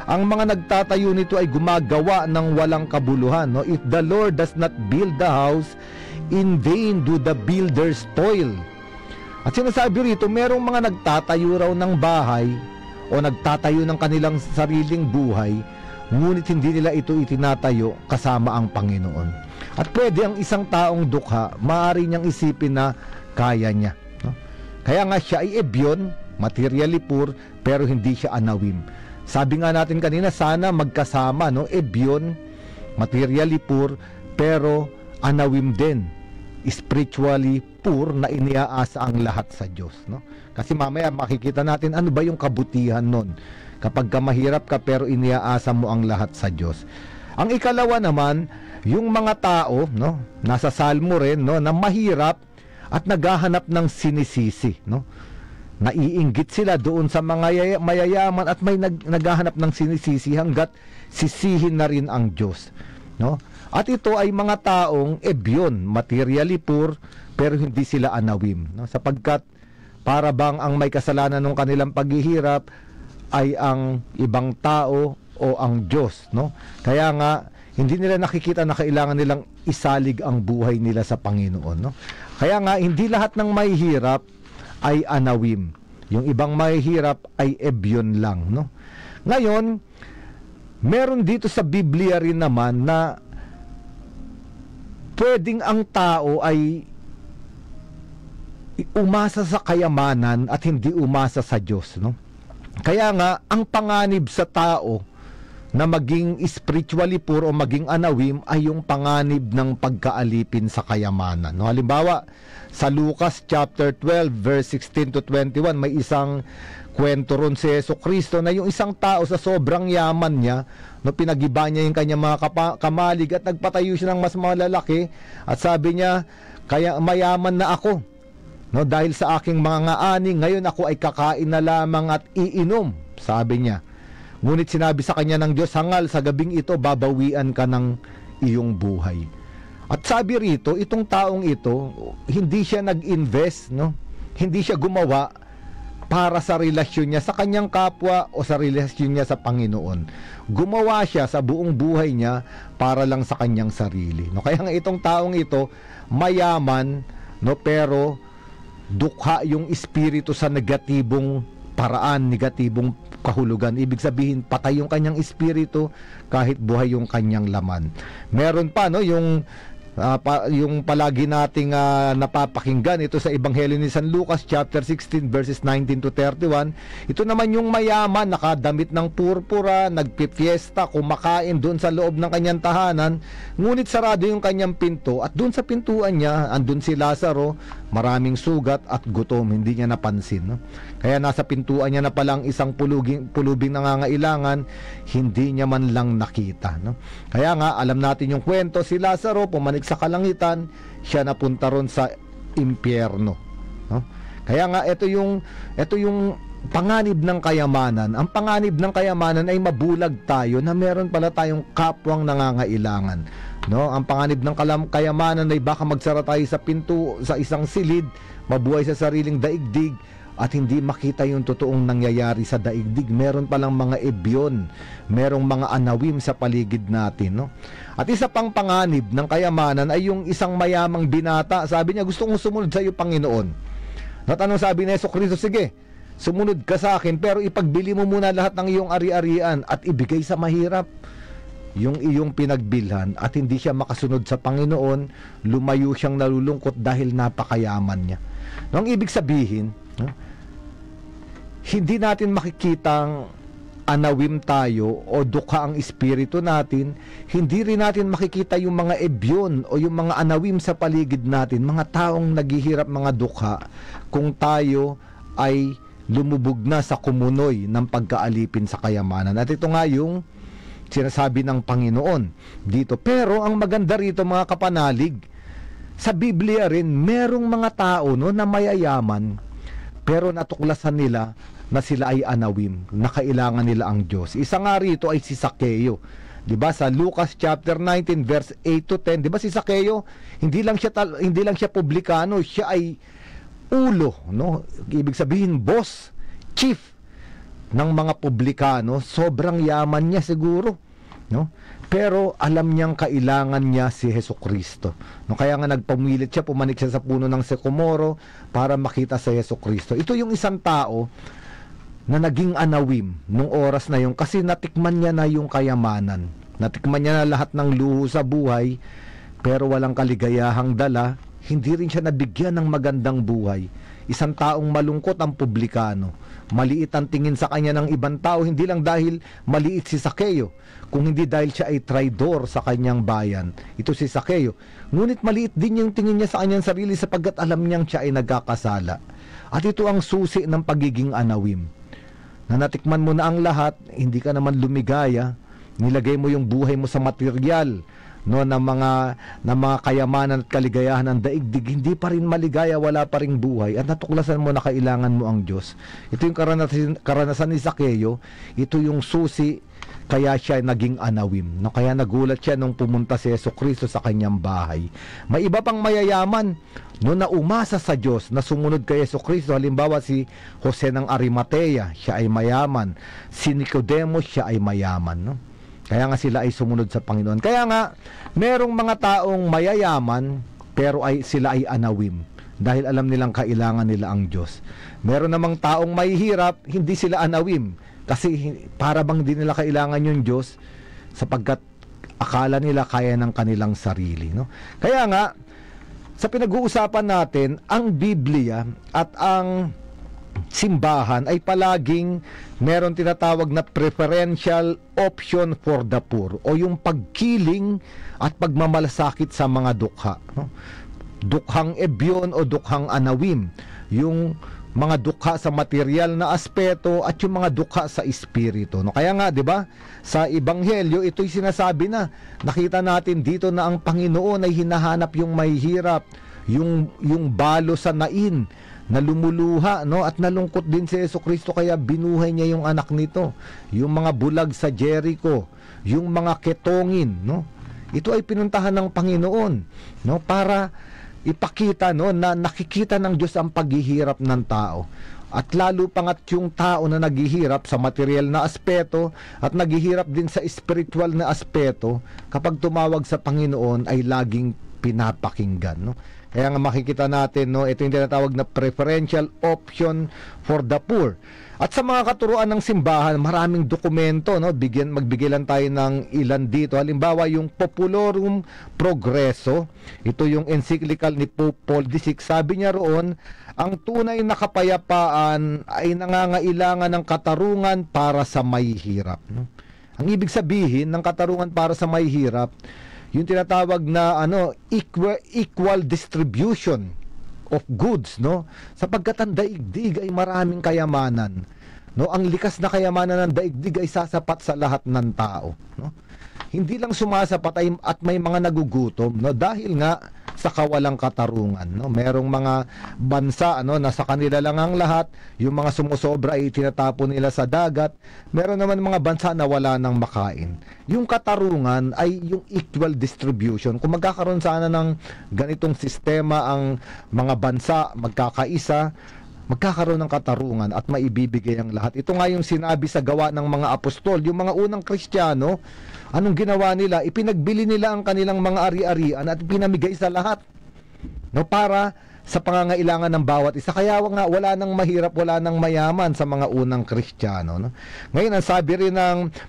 ang mga nagtatayo nito ay gumagawa ng walang kabuluhan, no? If the Lord does not build the house, in vain do the builders toil. At sinasabi rito, merong mga nagtatayo raw ng bahay o nagtatayo ng kanilang sariling buhay, ngunit hindi nila ito itinatayo kasama ang Panginoon. At pwede ang isang taong dukha, maaari niyang isipin na kaya niya, no? Kaya nga siya ay ebyon, materially poor, pero hindi siya anawim. Sabi nga natin kanina, sana magkasama, no? Ebyon, materially poor, pero anawim din, spiritually poor, na iniaasa ang lahat sa Diyos, no? Kasi mamaya makikita natin ano ba yung kabutihan nun kapag ka mahirap ka pero iniaasa mo ang lahat sa Diyos. Ang ikalawa naman, yung mga tao, no, nasa Salmo rin, no, na mahirap at naghahanap ng sinisisi, no. Naiinggit sila doon sa mga mayayaman at may naghahanap ng sinisisi hanggat sisihin na rin ang Diyos, no. At ito ay mga taong ebyon, materially poor, pero hindi sila anawim, no, sapagkat para bang ang may kasalanan ng kanilang paghihirap ay ang ibang tao o ang Diyos, no. Kaya nga hindi nila nakikita na kailangan nilang isalig ang buhay nila sa Panginoon, no. Kaya nga hindi lahat ng mahihirap ay anawim. Yung ibang mahihirap ay ebyon lang, no. Ngayon, meron dito sa Biblia rin naman na pwedeng ang tao ay umasa sa kayamanan at hindi umasa sa Diyos, no. Kaya nga ang panganib sa tao na maging spiritually poor o maging anawim ay yung panganib ng pagkaalipin sa kayamanan, no? Halimbawa, sa Lucas chapter 12 verse 16 to 21, may isang kwento ron si Jesucristo na yung isang tao sa sobrang yaman niya, no, pinagiba niya yung kanyang mga kamalig at nagpatayo siya ng mas malalaki at sabi niya, kaya mayaman na ako, no, dahil sa aking mga ani, ngayon ako ay kakain na lamang at iinom, sabi niya. Ngunit sinabi sa kanya ng Diyos, hangal sa gabing ito, babawian ka ng iyong buhay. At sabi rito, itong taong ito, hindi siya nag-invest, no? Hindi siya gumawa para sa relasyon niya sa kanyang kapwa o sa relasyon niya sa Panginoon. Gumawa siya sa buong buhay niya para lang sa kanyang sarili, no? Kaya nga itong taong ito, mayaman, no, pero dukha yung espiritu sa negatibong paraan, negatibong kahulugan. Ibig sabihin, patay yung kanyang espiritu kahit buhay yung kanyang laman. Meron pa, no, yung palagi nating napapakinggan ito sa Ebanghelyo ni San Lucas chapter 16 verses 19 to 31. Ito naman yung mayaman, nakadamit ng purpura, nagpipiesta, kumakain doon sa loob ng kanyang tahanan, ngunit sarado yung kanyang pinto at doon sa pintuan niya andun si Lazaro, maraming sugat at gutom, hindi niya napansin, no? Kaya nasa pintuan niya na palang isang pulubing nangangailangan, hindi niya man lang nakita, no? Kaya nga alam natin yung kwento, si Lazaro pumanik sa kalangitan, siya napunta ron sa impyerno, no? Kaya nga ito yung panganib ng kayamanan. Ang panganib ng kayamanan ay mabulag tayo na meron pala tayong kapwang nangangailangan, no? Ang panganib ng kayamanan ay baka magsara tayo sa pinto, sa isang silid, mabuhay sa sariling daigdig at hindi makita yung totoong nangyayari sa daigdig. Meron palang mga ebyon, merong mga anawim sa paligid natin, no? At isa pang panganib ng kayamanan ay yung isang mayamang binata. Sabi niya, gusto kong sumunod sa iyo, Panginoon. At anong sabi ni Jesucristo? Sige, sumunod ka sa akin, pero ipagbili mo muna lahat ng iyong ari-arian at ibigay sa mahirap yung iyong pinagbilhan. At hindi siya makasunod sa Panginoon, lumayo siyang nalulungkot dahil napakayaman niya. No, ang ibig sabihin, no, hindi natin makikitang anawim tayo o dukha ang espiritu natin, hindi rin natin makikita yung mga ebyon o yung mga anawim sa paligid natin, mga taong naghihirap, mga dukha, kung tayo ay lumubog na sa kumunoy ng pagkaalipin sa kayamanan. At ito nga yung sinasabi ng Panginoon dito. Pero ang maganda rito, mga kapanalig, sa Biblia rin merong mga tao, no, na mayayaman pero natuklasan nila na sila ay anawim, na kailangan nila ang Diyos. Isa nga rito ay si Sakeo. 'Di ba sa Lucas chapter 19 verse 8 to 10, 'di ba si Sakeo, hindi lang siya publikano, siya ay ulo, no? Ibig sabihin boss, chief ng mga publikano. Sobrang yaman niya siguro, no? Pero alam niyang kailangan niya si Jesucristo, no? Kaya nga nagpumilit siya, pumanik siya sa puno ng sycamore para makita si Jesucristo. Ito yung isang tao na naging anawim nung oras na yun kasi natikman niya na yung kayamanan, natikman niya na lahat ng luho sa buhay, pero walang kaligayahang dala. Hindi rin siya nabigyan ng magandang buhay. Isang taong malungkot ang publikano, maliit ang tingin sa kanya ng ibang tao, hindi lang dahil maliit si Sakeo, kung hindi dahil siya ay traidor sa kanyang bayan. Ito si Sakeo, ngunit maliit din yung tingin niya sa kanyang sarili sapagkat alam niyang siya ay nagkakasala. At ito ang susi ng pagiging anawim, na natikman mo na ang lahat, hindi ka naman lumigaya, nilagay mo yung buhay mo sa material, no, ng mga kayamanan at kaligayahan ng daigdig, hindi pa rin maligaya, wala pa ring buhay, at natuklasan mo na kailangan mo ang Diyos. Ito yung karanasan ni Zaccheo, ito yung susi kaya siya naging anawim, no? Kaya nagulat siya nung pumunta si Jesucristo sa kanyang bahay. May iba pang mayayaman, no, na umasa sa Diyos, na sumunod kay Jesucristo. Halimbawa si Jose ng Arimatea, siya ay mayaman. Si Nicodemos, siya ay mayaman, no? Kaya nga sila ay sumunod sa Panginoon. Kaya nga merong mga taong mayayaman pero sila ay anawim dahil alam nilang kailangan nila ang Diyos. Meron namang taong mahihirap, hindi sila anawim kasi para bang di nila kailangan yung Diyos sapagkat akala nila kaya ng kanilang sarili, no? Kaya nga sa pinag-uusapan natin, ang Biblia at ang simbahan ay palaging meron tinatawag na preferential option for the poor, o yung pagkiling at pagmamalasakit sa mga dukha, no? Dukhang ebyon o dukhang anawim, yung mga dukha sa material na aspeto at yung mga dukha sa espiritu, no? Kaya nga, 'di ba? Sa ebanghelyo, ito'y sinasabi na, nakita natin dito na ang Panginoon ay hinahanap yung mahihirap, yung balo sa nain na lumuluha, no? At nalungkot din si Jesucristo kaya binuhay niya yung anak nito. Yung mga bulag sa Jericho, yung mga ketongin, no? Ito ay pinuntahan ng Panginoon, no? Para ipakita, no, na nakikita ng Diyos ang paghihirap ng tao. At lalo pangat yung tao na naghihirap sa material na aspeto at naghihirap din sa spiritual na aspeto, kapag tumawag sa Panginoon ay laging pinapakinggan, no? Kaya nga makikita natin, no, ito yung tinatawag na preferential option for the poor. At sa mga katuruan ng simbahan, maraming dokumento, no? Magbigay lang tayo ng ilan dito. Halimbawa, yung Populorum Progresso, ito yung encyclical ni Pope Paul VI. Sabi niya roon, ang tunay na kapayapaan ay nangangailangan ng katarungan para sa mahihirap, no? Ang ibig sabihin ng katarungan para sa mahihirap, yung tinatawag na equal distribution of goods, no? Sapagkat ang daigdig ay maraming kayamanan, no? Ang likas na kayamanan ng daigdig ay sasapat sa lahat ng tao, no? Hindi lang sumasapat at may mga nagugutom, no? Dahil nga sa kawalang katarungan, no? Merong mga bansa, na sa kanila lang ang lahat, yung mga sumusobra ay tinatapon nila sa dagat. Meron naman mga bansa na wala nang makain. Yung katarungan ay yung equal distribution. Kung magkakaroon sana ng ganitong sistema ang mga bansa, magkakaisa, magkakaroon ng katarungan at maibibigay ang lahat. Ito nga yung sinabi sa Gawa ng mga Apostol. Yung mga unang Kristiyano, anong ginawa nila? Ipinagbili nila ang kanilang mga ari-arian at pinamigay sa lahat, no, para sa pangangailangan ng bawat isa. Kaya nga wala nang mahirap, wala nang mayaman sa mga unang Kristiyano, no? Ngayon, ang sabi rin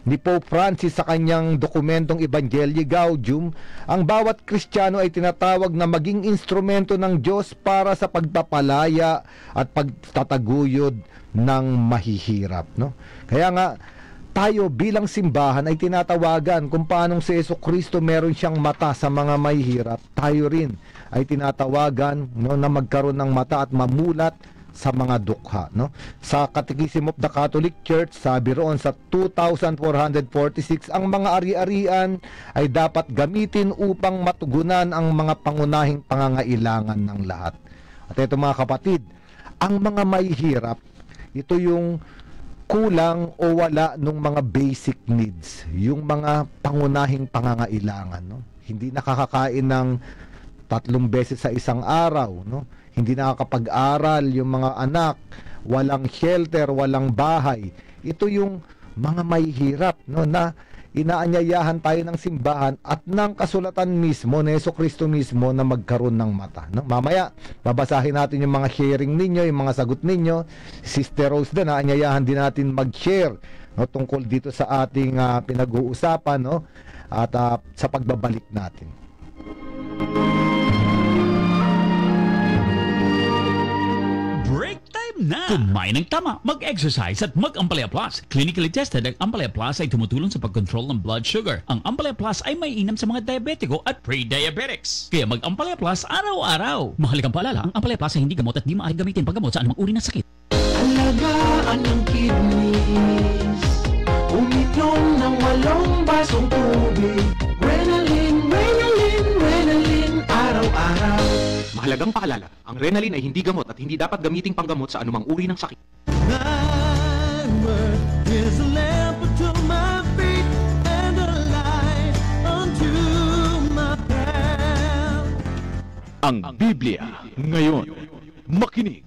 ni Pope Francis sa kanyang dokumentong Evangelii Gaudium, ang bawat Kristiyano ay tinatawag na maging instrumento ng Diyos para sa pagpapalaya at pagtataguyod ng mahihirap, no? Kaya nga tayo bilang simbahan ay tinatawagan kung paanong si Jesucristo meron siyang mata sa mga mahihirap. Tayo rin ay tinatawagan, no, na magkaroon ng mata at mamulat sa mga dukha, no? Sa Catechism of the Catholic Church, sabi roon sa 2446, ang mga ari-arian ay dapat gamitin upang matugunan ang mga pangunahing pangangailangan ng lahat. At ito mga kapatid, ang mga mahihirap, ito yung kulang o wala ng mga basic needs, yung mga pangunahing pangangailangan, no? Hindi nakakakain ng 3 beses sa isang araw, no? Hindi nakakapag-aral yung mga anak, walang shelter, walang bahay. Ito yung mga mahihirap, no, na inaanyayahan tayo ng simbahan at ng kasulatan mismo na Jesucristo mismo na magkaroon ng mata, no? Mamaya babasahin natin yung mga sharing ninyo, yung mga sagot ninyo. Sister Rose din, aanyayahan din natin mag-share, no, tungkol dito sa ating pinag-uusapan, no? At sa pagbabalik natin. Na. Kumain ng tama, mag-exercise at mag-Ampalaya Plus. Clinically tested, ang Ampalaya Plus ay tumutulong sa pag-control ng blood sugar. Ang Ampalaya Plus ay may inam sa mga diabetiko at pre-diabetics. Kaya mag-Ampalaya Plus araw-araw. Mahalagang paalala, ang Ampalaya Plus ay hindi gamot at di maaaring gamitin paggamot sa anumang uri ng sakit. Alagaan ng kidneys, Uminom ng 8 basong tubig. Renalyn, Renalyn, Renalyn, araw-araw. Mahalagang paalala, ang Renalyn ay hindi gamot at hindi dapat gamiting panggamot sa anumang uri ng sakit. Thy word is a lamp unto my feet and a light unto my path. Ang Biblia ngayon. Makinig.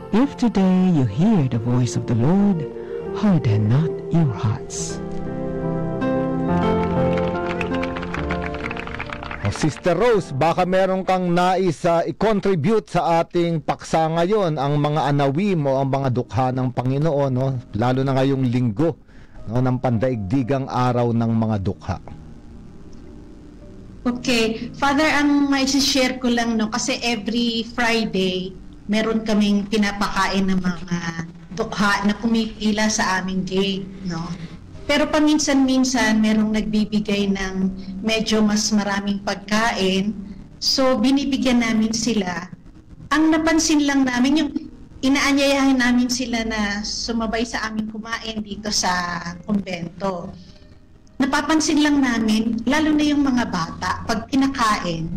If today you hear the voice of the Lord, harden not your hearts. Sister Rose, baka meron kang nais i-contribute sa ating paksa ngayon, ang mga anawim o ang mga dukha ng Panginoon, no? Lalo na ngayong linggo, no, ng pandaigdigang araw ng mga dukha. Okay, Father, ang mai-share ko lang, no, kasi every Friday meron kaming pinapakain ng mga dukha na pumipila sa aming gate, no. Pero paminsan-minsan merong nagbibigay ng medyo mas maraming pagkain, so binibigyan namin sila. Ang napansin lang namin, yung inaanyayahan namin sila na sumabay sa aming kumain dito sa kumbento. Napapansin lang namin, lalo na yung mga bata, pag kinakain,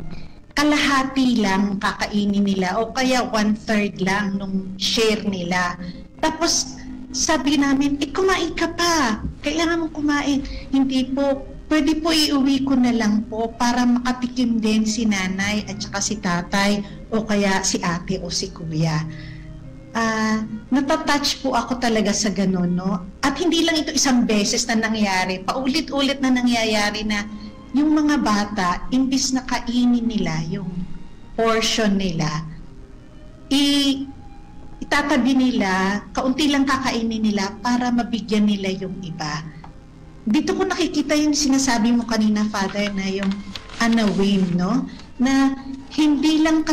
kalahati lang kakainin nila o kaya 1/3 lang nung share nila. Tapos sabi namin, kumain ka pa. Kailangan mong kumain. Hindi po, pwede po iuwi ko na lang po para makatikim din si nanay at saka si tatay o kaya si ate o si kuya. Natatouch po ako talaga sa ganun, no? At hindi lang ito isang beses na nangyari. Paulit-ulit na nangyayari na yung mga bata, imbis na kainin nila yung portion nila, itatabi nila, kaunti lang kakainin nila para mabigyan nila yung iba. Dito ko nakikita yung sinasabi mo kanina, Father, na yung anawim, no? Na hindi lang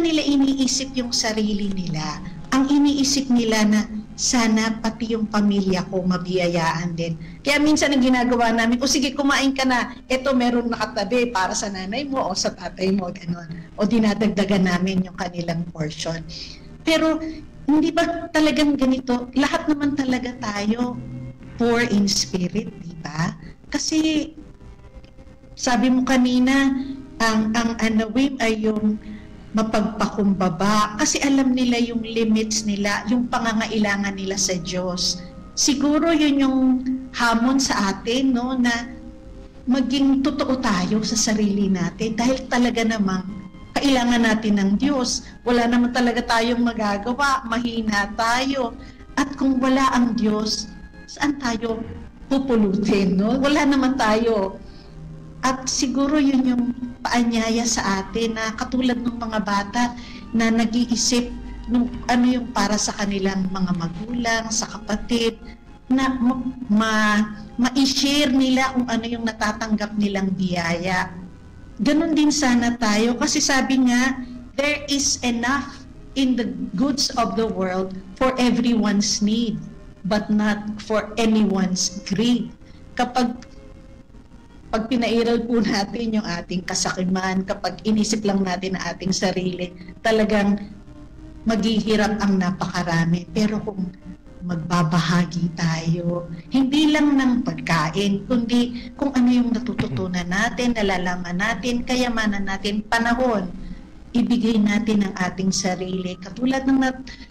nila iniisip yung sarili nila. Ang iniisip nila na sana pati yung pamilya ko mabiyayaan din. Kaya minsan ang ginagawa namin, sige kumain ka na, eto meron nakatabi para sa nanay mo o sa tatay mo, gano'n. O dinadagdagan namin yung kanilang portion. Pero hindi ba talagang ganito? Lahat naman talaga tayo poor in spirit, di ba? Kasi sabi mo kanina, ang anawim ay yung mapagpakumbaba kasi alam nila yung limits nila, yung pangangailangan nila sa Diyos. Siguro yun yung hamon sa atin, no, na maging totoo tayo sa sarili natin dahil talaga namang kailangan natin ng Diyos. Wala naman talaga tayong magagawa, mahina tayo. At kung wala ang Diyos, saan tayo pupulutin, no? Wala naman tayo. At siguro yun yung paanyaya sa atin na katulad ng mga bata na nag-iisip nung ano yung para sa kanilang mga magulang, sa kapatid, na ma-share nila kung ano yung natatanggap nilang biyaya. Ganon din sana tayo kasi sabi nga, there is enough in the goods of the world for everyone's need, but not for anyone's greed. Pag pinairal po natin yung ating kasakiman, kapag inisip lang natin ang ating sarili, talagang maghihirap ang napakarami. Pero kung magbabahagi tayo, hindi lang ng pagkain, kundi kung ano yung natututunan natin, nalalaman natin, kayamanan natin, panahon, ibigay natin ang ating sarili. Katulad ng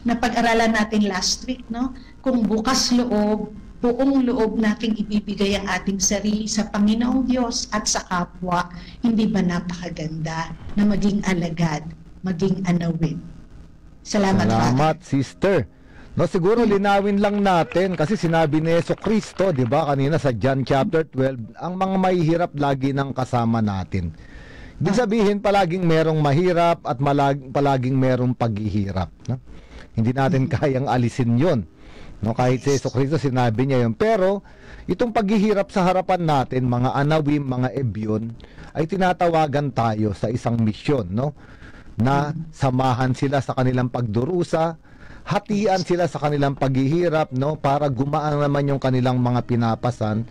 napag-aralan natin last week, no? Kung bukas loob, buong loob nating ibibigay ang ating sarili sa Panginoong Diyos at sa kapwa, hindi ba napakaganda na maging alagad, maging anawin? Salamat, Sister. No, siguro linawin lang natin kasi sinabi ni Jesucristo, 'di ba, kanina sa John chapter 12, ang mga mahihirap lagi nang kasama natin. Ibig sabihin palaging merong mahirap at palaging merong paghihirap, no? Hindi natin kayang alisin 'yon. No, kahit si Jesucristo sinabi niya 'yon. Pero itong paghihirap sa harapan natin, mga anawim, mga ebyon, ay tinatawagan tayo sa isang misyon, no? Na samahan sila sa kanilang pagdurusa, hatian sila sa kanilang paghihirap, no, para gumaan naman yung kanilang mga pinapasan,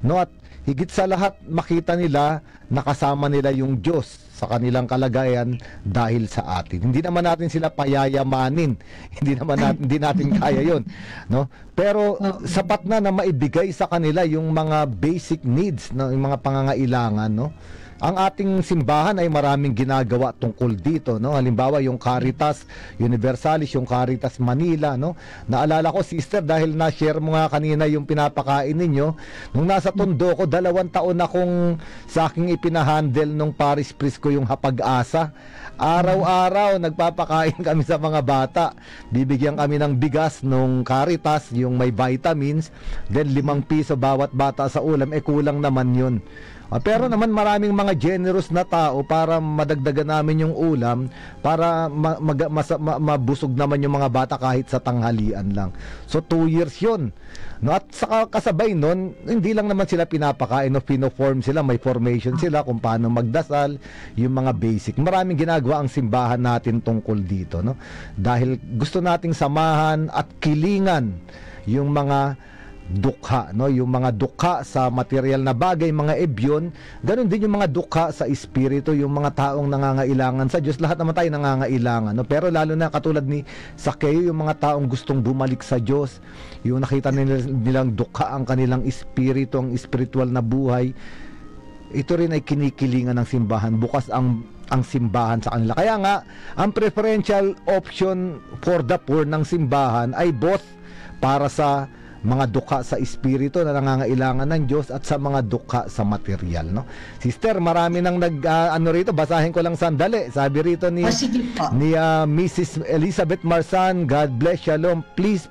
no, at higit sa lahat makita nila nakasama nila yung Diyos sa kanilang kalagayan dahil sa atin. Hindi naman natin sila payayamanin. Hindi natin kaya 'yon, no? Pero sapat na maibigay sa kanila yung mga basic needs, no, yung mga pangangailangan, no? Ang ating simbahan ay maraming ginagawa tungkol dito, no? Halimbawa yung Caritas Universalis, yung Caritas Manila, no? Naalala ko, sister, dahil na-share mo nga kanina yung pinapakain ninyo, nung nasa Tondo ko, 2 taon akong sa aking ipinahandle nung parish priest ko yung Hapag-asa. Araw-araw nagpapakain kami sa mga bata. Bibigyan kami ng bigas nung Caritas, yung may vitamins, then 5 piso bawat bata sa ulam, kulang naman yun. Pero naman maraming mga generous na tao para madagdagan namin yung ulam, para mabusog naman yung mga bata kahit sa tanghalian lang. So 2 years yun, no? At saka kasabay nun, hindi lang naman sila pinapakain, no? Pino-form sila, may formation sila kung paano magdasal, yung mga basic. Maraming ginagawa ang simbahan natin tungkol dito, no? Dahil gusto nating samahan at kilingan yung mga dukha, no? Yung mga dukha sa material na bagay, mga ebyon, ganun din yung mga dukha sa espiritu, yung mga taong nangangailangan sa Diyos. Lahat naman tayo nangangailangan, no? Pero lalo na katulad ni Sakeo, yung mga taong gustong bumalik sa Diyos, yung nakita nilang dukha ang kanilang espiritu, ang spiritual na buhay, ito rin ay kinikilingan ng simbahan. Bukas ang simbahan sa kanila. Kaya nga, ang preferential option for the poor ng simbahan ay both para sa mga dukha sa espiritu na nangangailangan ng Diyos at sa mga dukha sa material, no? Sister, marami nang ano rito, basahin ko lang sandali. Sabi rito ni Mrs. Elizabeth Marsan, God bless, shalom. Please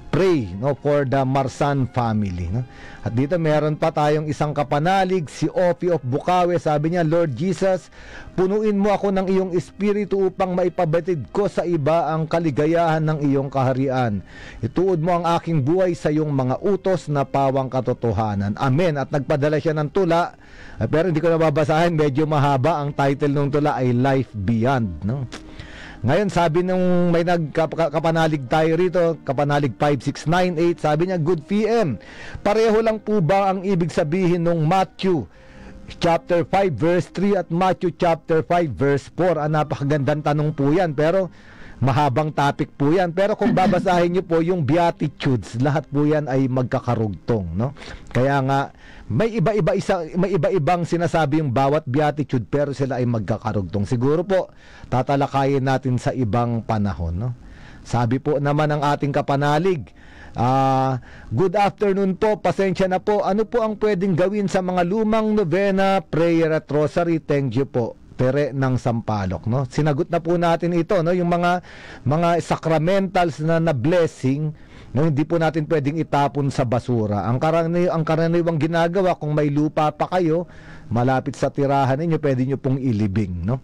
pray, no, for the Marsan family, no? At dito meron pa tayong isang kapanalig, si Opi of Bukawe. Sabi niya, Lord Jesus, punuin mo ako ng iyong espiritu upang maipabatid ko sa iba ang kaligayahan ng iyong kaharian. Ituod mo ang aking buhay sa iyong mga utos na pawang katotohanan. Amen. At nagpadala siya ng tula, pero hindi ko nababasahin, medyo mahaba. Ang title ng tula ay Life Beyond, no? Ngayon, sabi nung may nagkapanalig tayo rito, kapanalig 5698, sabi niya, good PM. Pareho lang po ba ang ibig sabihin ng Matthew chapter 5 verse 3 at Matthew chapter 5 verse 4? Napakagandang tanong po yan, pero mahabang topic po yan. Pero kung babasahin niyo po yung Beatitudes, lahat po yan ay magkakarugtong, no? Kaya nga, may iba-ibang sinasabi yung bawat beatitude, pero sila ay magkakarugtong. Siguro po tatalakayin natin sa ibang panahon, no? Sabi po naman ng ating kapanalig, good afternoon po, pasensya na po, ano po ang pwedeng gawin sa mga lumang novena, prayer at rosary? Thank you po. Tere ng Sampaloc, no? Sinagot na po natin ito, no? Yung mga sacramentals na blessing, no, hindi po natin pwedeng itapon sa basura. Ang karaniwang ginagawa, kung may lupa pa kayo malapit sa tirahan ninyo, pwede nyo pong ilibing, no?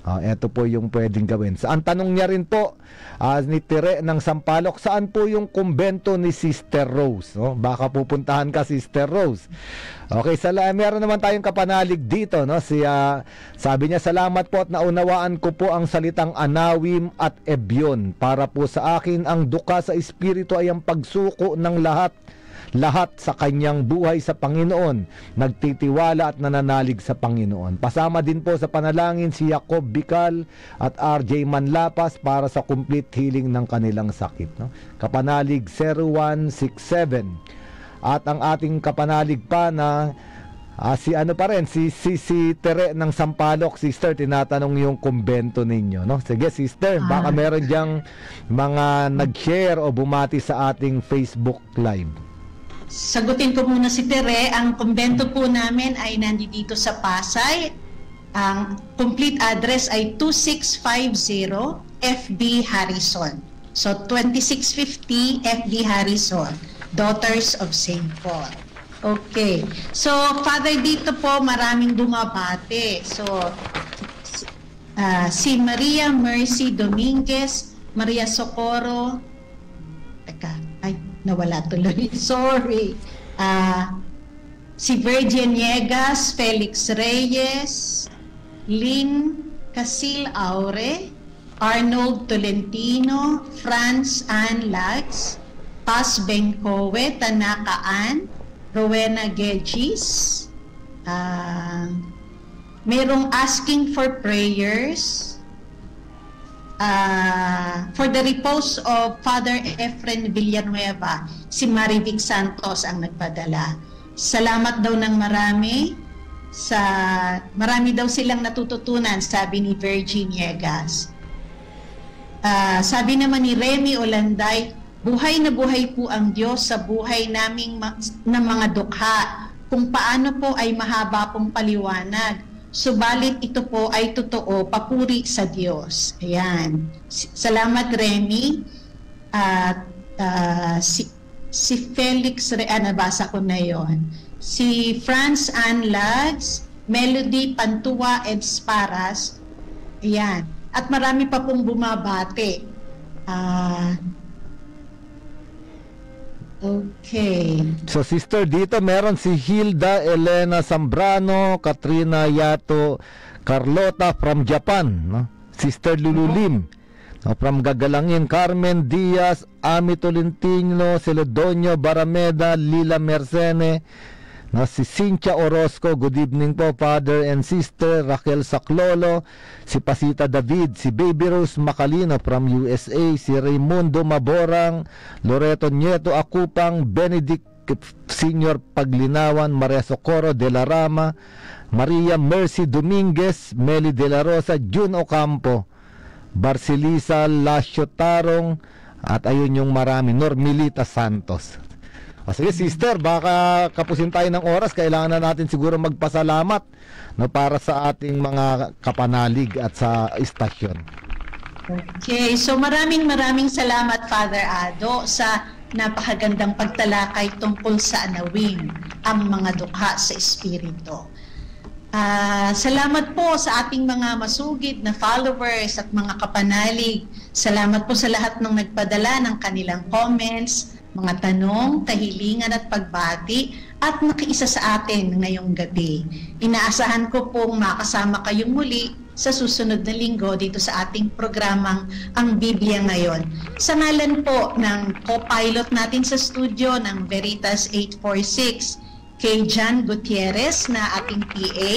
Ito po yung pwedeng gawin. Ang tanong niya rin po, ni Tere ng Sampaloc, saan po yung kumbento ni Sister Rose, no? Baka pupuntahan ka, Sister Rose. Okay, meron naman tayong kapanalig dito, no? Sabi niya, salamat po at naunawaan ko po ang salitang anawim at ebyon. Para po sa akin, ang duka sa espiritu ay ang pagsuko ng lahat sa kanyang buhay sa Panginoon, nagtitiwala at nananalig sa Panginoon. Pasama din po sa panalangin si Jacob Bical at RJ Manlapas para sa complete healing ng kanilang sakit, no? Kapanalig 0167. At ang ating kapanalig pa na si Tere ng Sampaloc, sister, tinatanong yung kumbento ninyo, no? Sige, sister, baka meron diyang mga nag-share o bumati sa ating Facebook Live. Sagutin ko muna si Tere. Ang kumbento po namin ay nandito sa Pasay. Ang complete address ay 2650 FB Harrison. So 2650 FB Harrison, Daughters of St. Paul. Okay. So Father, dito po maraming bumabate. So si Maria Mercy Dominguez, Maria Socorro, nawala tuloy. Sorry. Si Virgin Niegas, Felix Reyes, Lynn Casil Aure, Arnold Tolentino, Franz Ann Lags, Paz Bencowe, Tanaka Ann, Rowena Gedges. Merong asking for prayers for the repose of Father Efren Villanueva. Si Marivic Santos ang nagpadala. Salamat daw ng marami. Marami daw silang natututunan, sabi ni Virgin Yegas. Sabi naman ni Remy Olanday, buhay na buhay po ang Diyos sa buhay naming na mga dukha, kung paano po ay mahaba pong paliwanag. Subalit ito po ay totoo, papuri sa Diyos. Ayan. Salamat, Remy. At si Felix, nabasa ko na yon. Si Franz Ann Lags, Melody Pantua and Sparas. Ayan. At marami pa pong bumabate. Okay. So sister, dito meron si Hilda Elena Zambrano, Katrina Yato, Carlota from Japan, no? Sister Lululim, no? From Gagalangin, Carmen Diaz, Ami Tolentino, Celedonio Barameda, Lila Mercene, no? Si Cynthia Orozco, good evening po Father and Sister, Raquel Saclolo, si Pasita David, si Baby Rose Macalino from USA, si Raimundo Maborang, Loreto Nieto Akupang, Benedict Senior Paglinawan, Maria Socorro de la Rama, Maria Mercy Dominguez, Meli de la Rosa, June Ocampo, Barcelisa Lasio Tarong, at ayun yung marami, Normilita Santos. Sige sister, baka kapusin tayo ng oras, kailangan na natin siguro magpasalamat, no, para sa ating mga kapanalig at sa istasyon. Okay, so maraming salamat Father Ado sa napakagandang pagtalakay tungkol sa anawin, ang mga dukha sa Espiritu. Salamat po sa ating mga masugid na followers at mga kapanalig. Salamat po sa lahat ng nagpadala ng kanilang comments, mga tanong, kahilingan at pagbati at nakiisa sa atin ngayong gabi. Inaasahan ko pong makasama kayong muli sa susunod na linggo dito sa ating programang Ang Biblia Ngayon. Sa ngalan po ng co-pilot natin sa studio ng Veritas 846, kay John Gutierrez na ating PA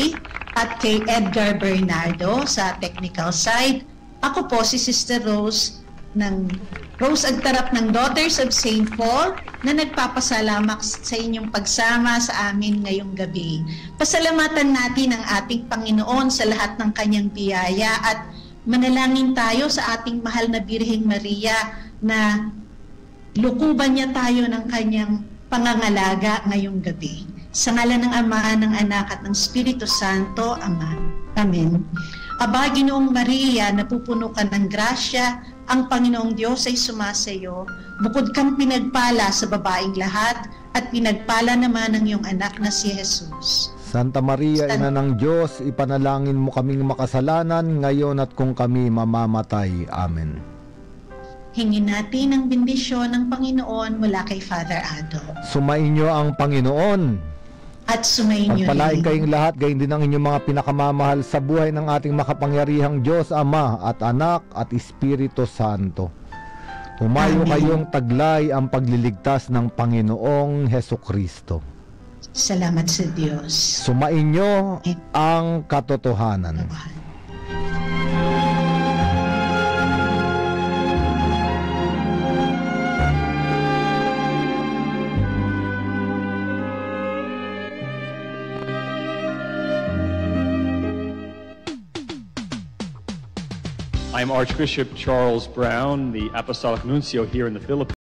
at kay Edgar Bernardo sa technical side. Ako po si Sister Rose ng Rose Agtarap ng Daughters of St. Paul na nagpapasalamat sa inyong pagsama sa amin ngayong gabi. Pasalamatan natin ang ating Panginoon sa lahat ng kanyang biyaya at manalangin tayo sa ating mahal na Birheng Maria na lukuban niya tayo ng kanyang pangangalaga ngayong gabi. Sa ngalan ng Ama, ng Anak at ng Espiritu Santo, Ama. Amen. Aba, Ginoong Maria, napupuno ka ng grasya, ang Panginoong Diyos ay sumasayo. Bukod kang pinagpala sa babaeng lahat, at pinagpala naman ang iyong anak na si Jesus. Santa Maria, Ina ng Diyos, ipanalangin mo kaming makasalanan, ngayon at kung kami mamamatay. Amen. Hingin natin ang bendisyon ng Panginoon mula kay Father Ado. Sumainyo ang Panginoon. At sumainyo pagpalain kayong lahat, gayon din ang inyong mga pinakamamahal sa buhay ng ating makapangyarihang Diyos, Ama at Anak at Espiritu Santo. Humayo kayong taglay ang pagliligtas ng Panginoong Hesukristo. Salamat sa Diyos. Sumainyo ang katotohanan. I'm Archbishop Charles Brown, the Apostolic Nuncio here in the Philippines.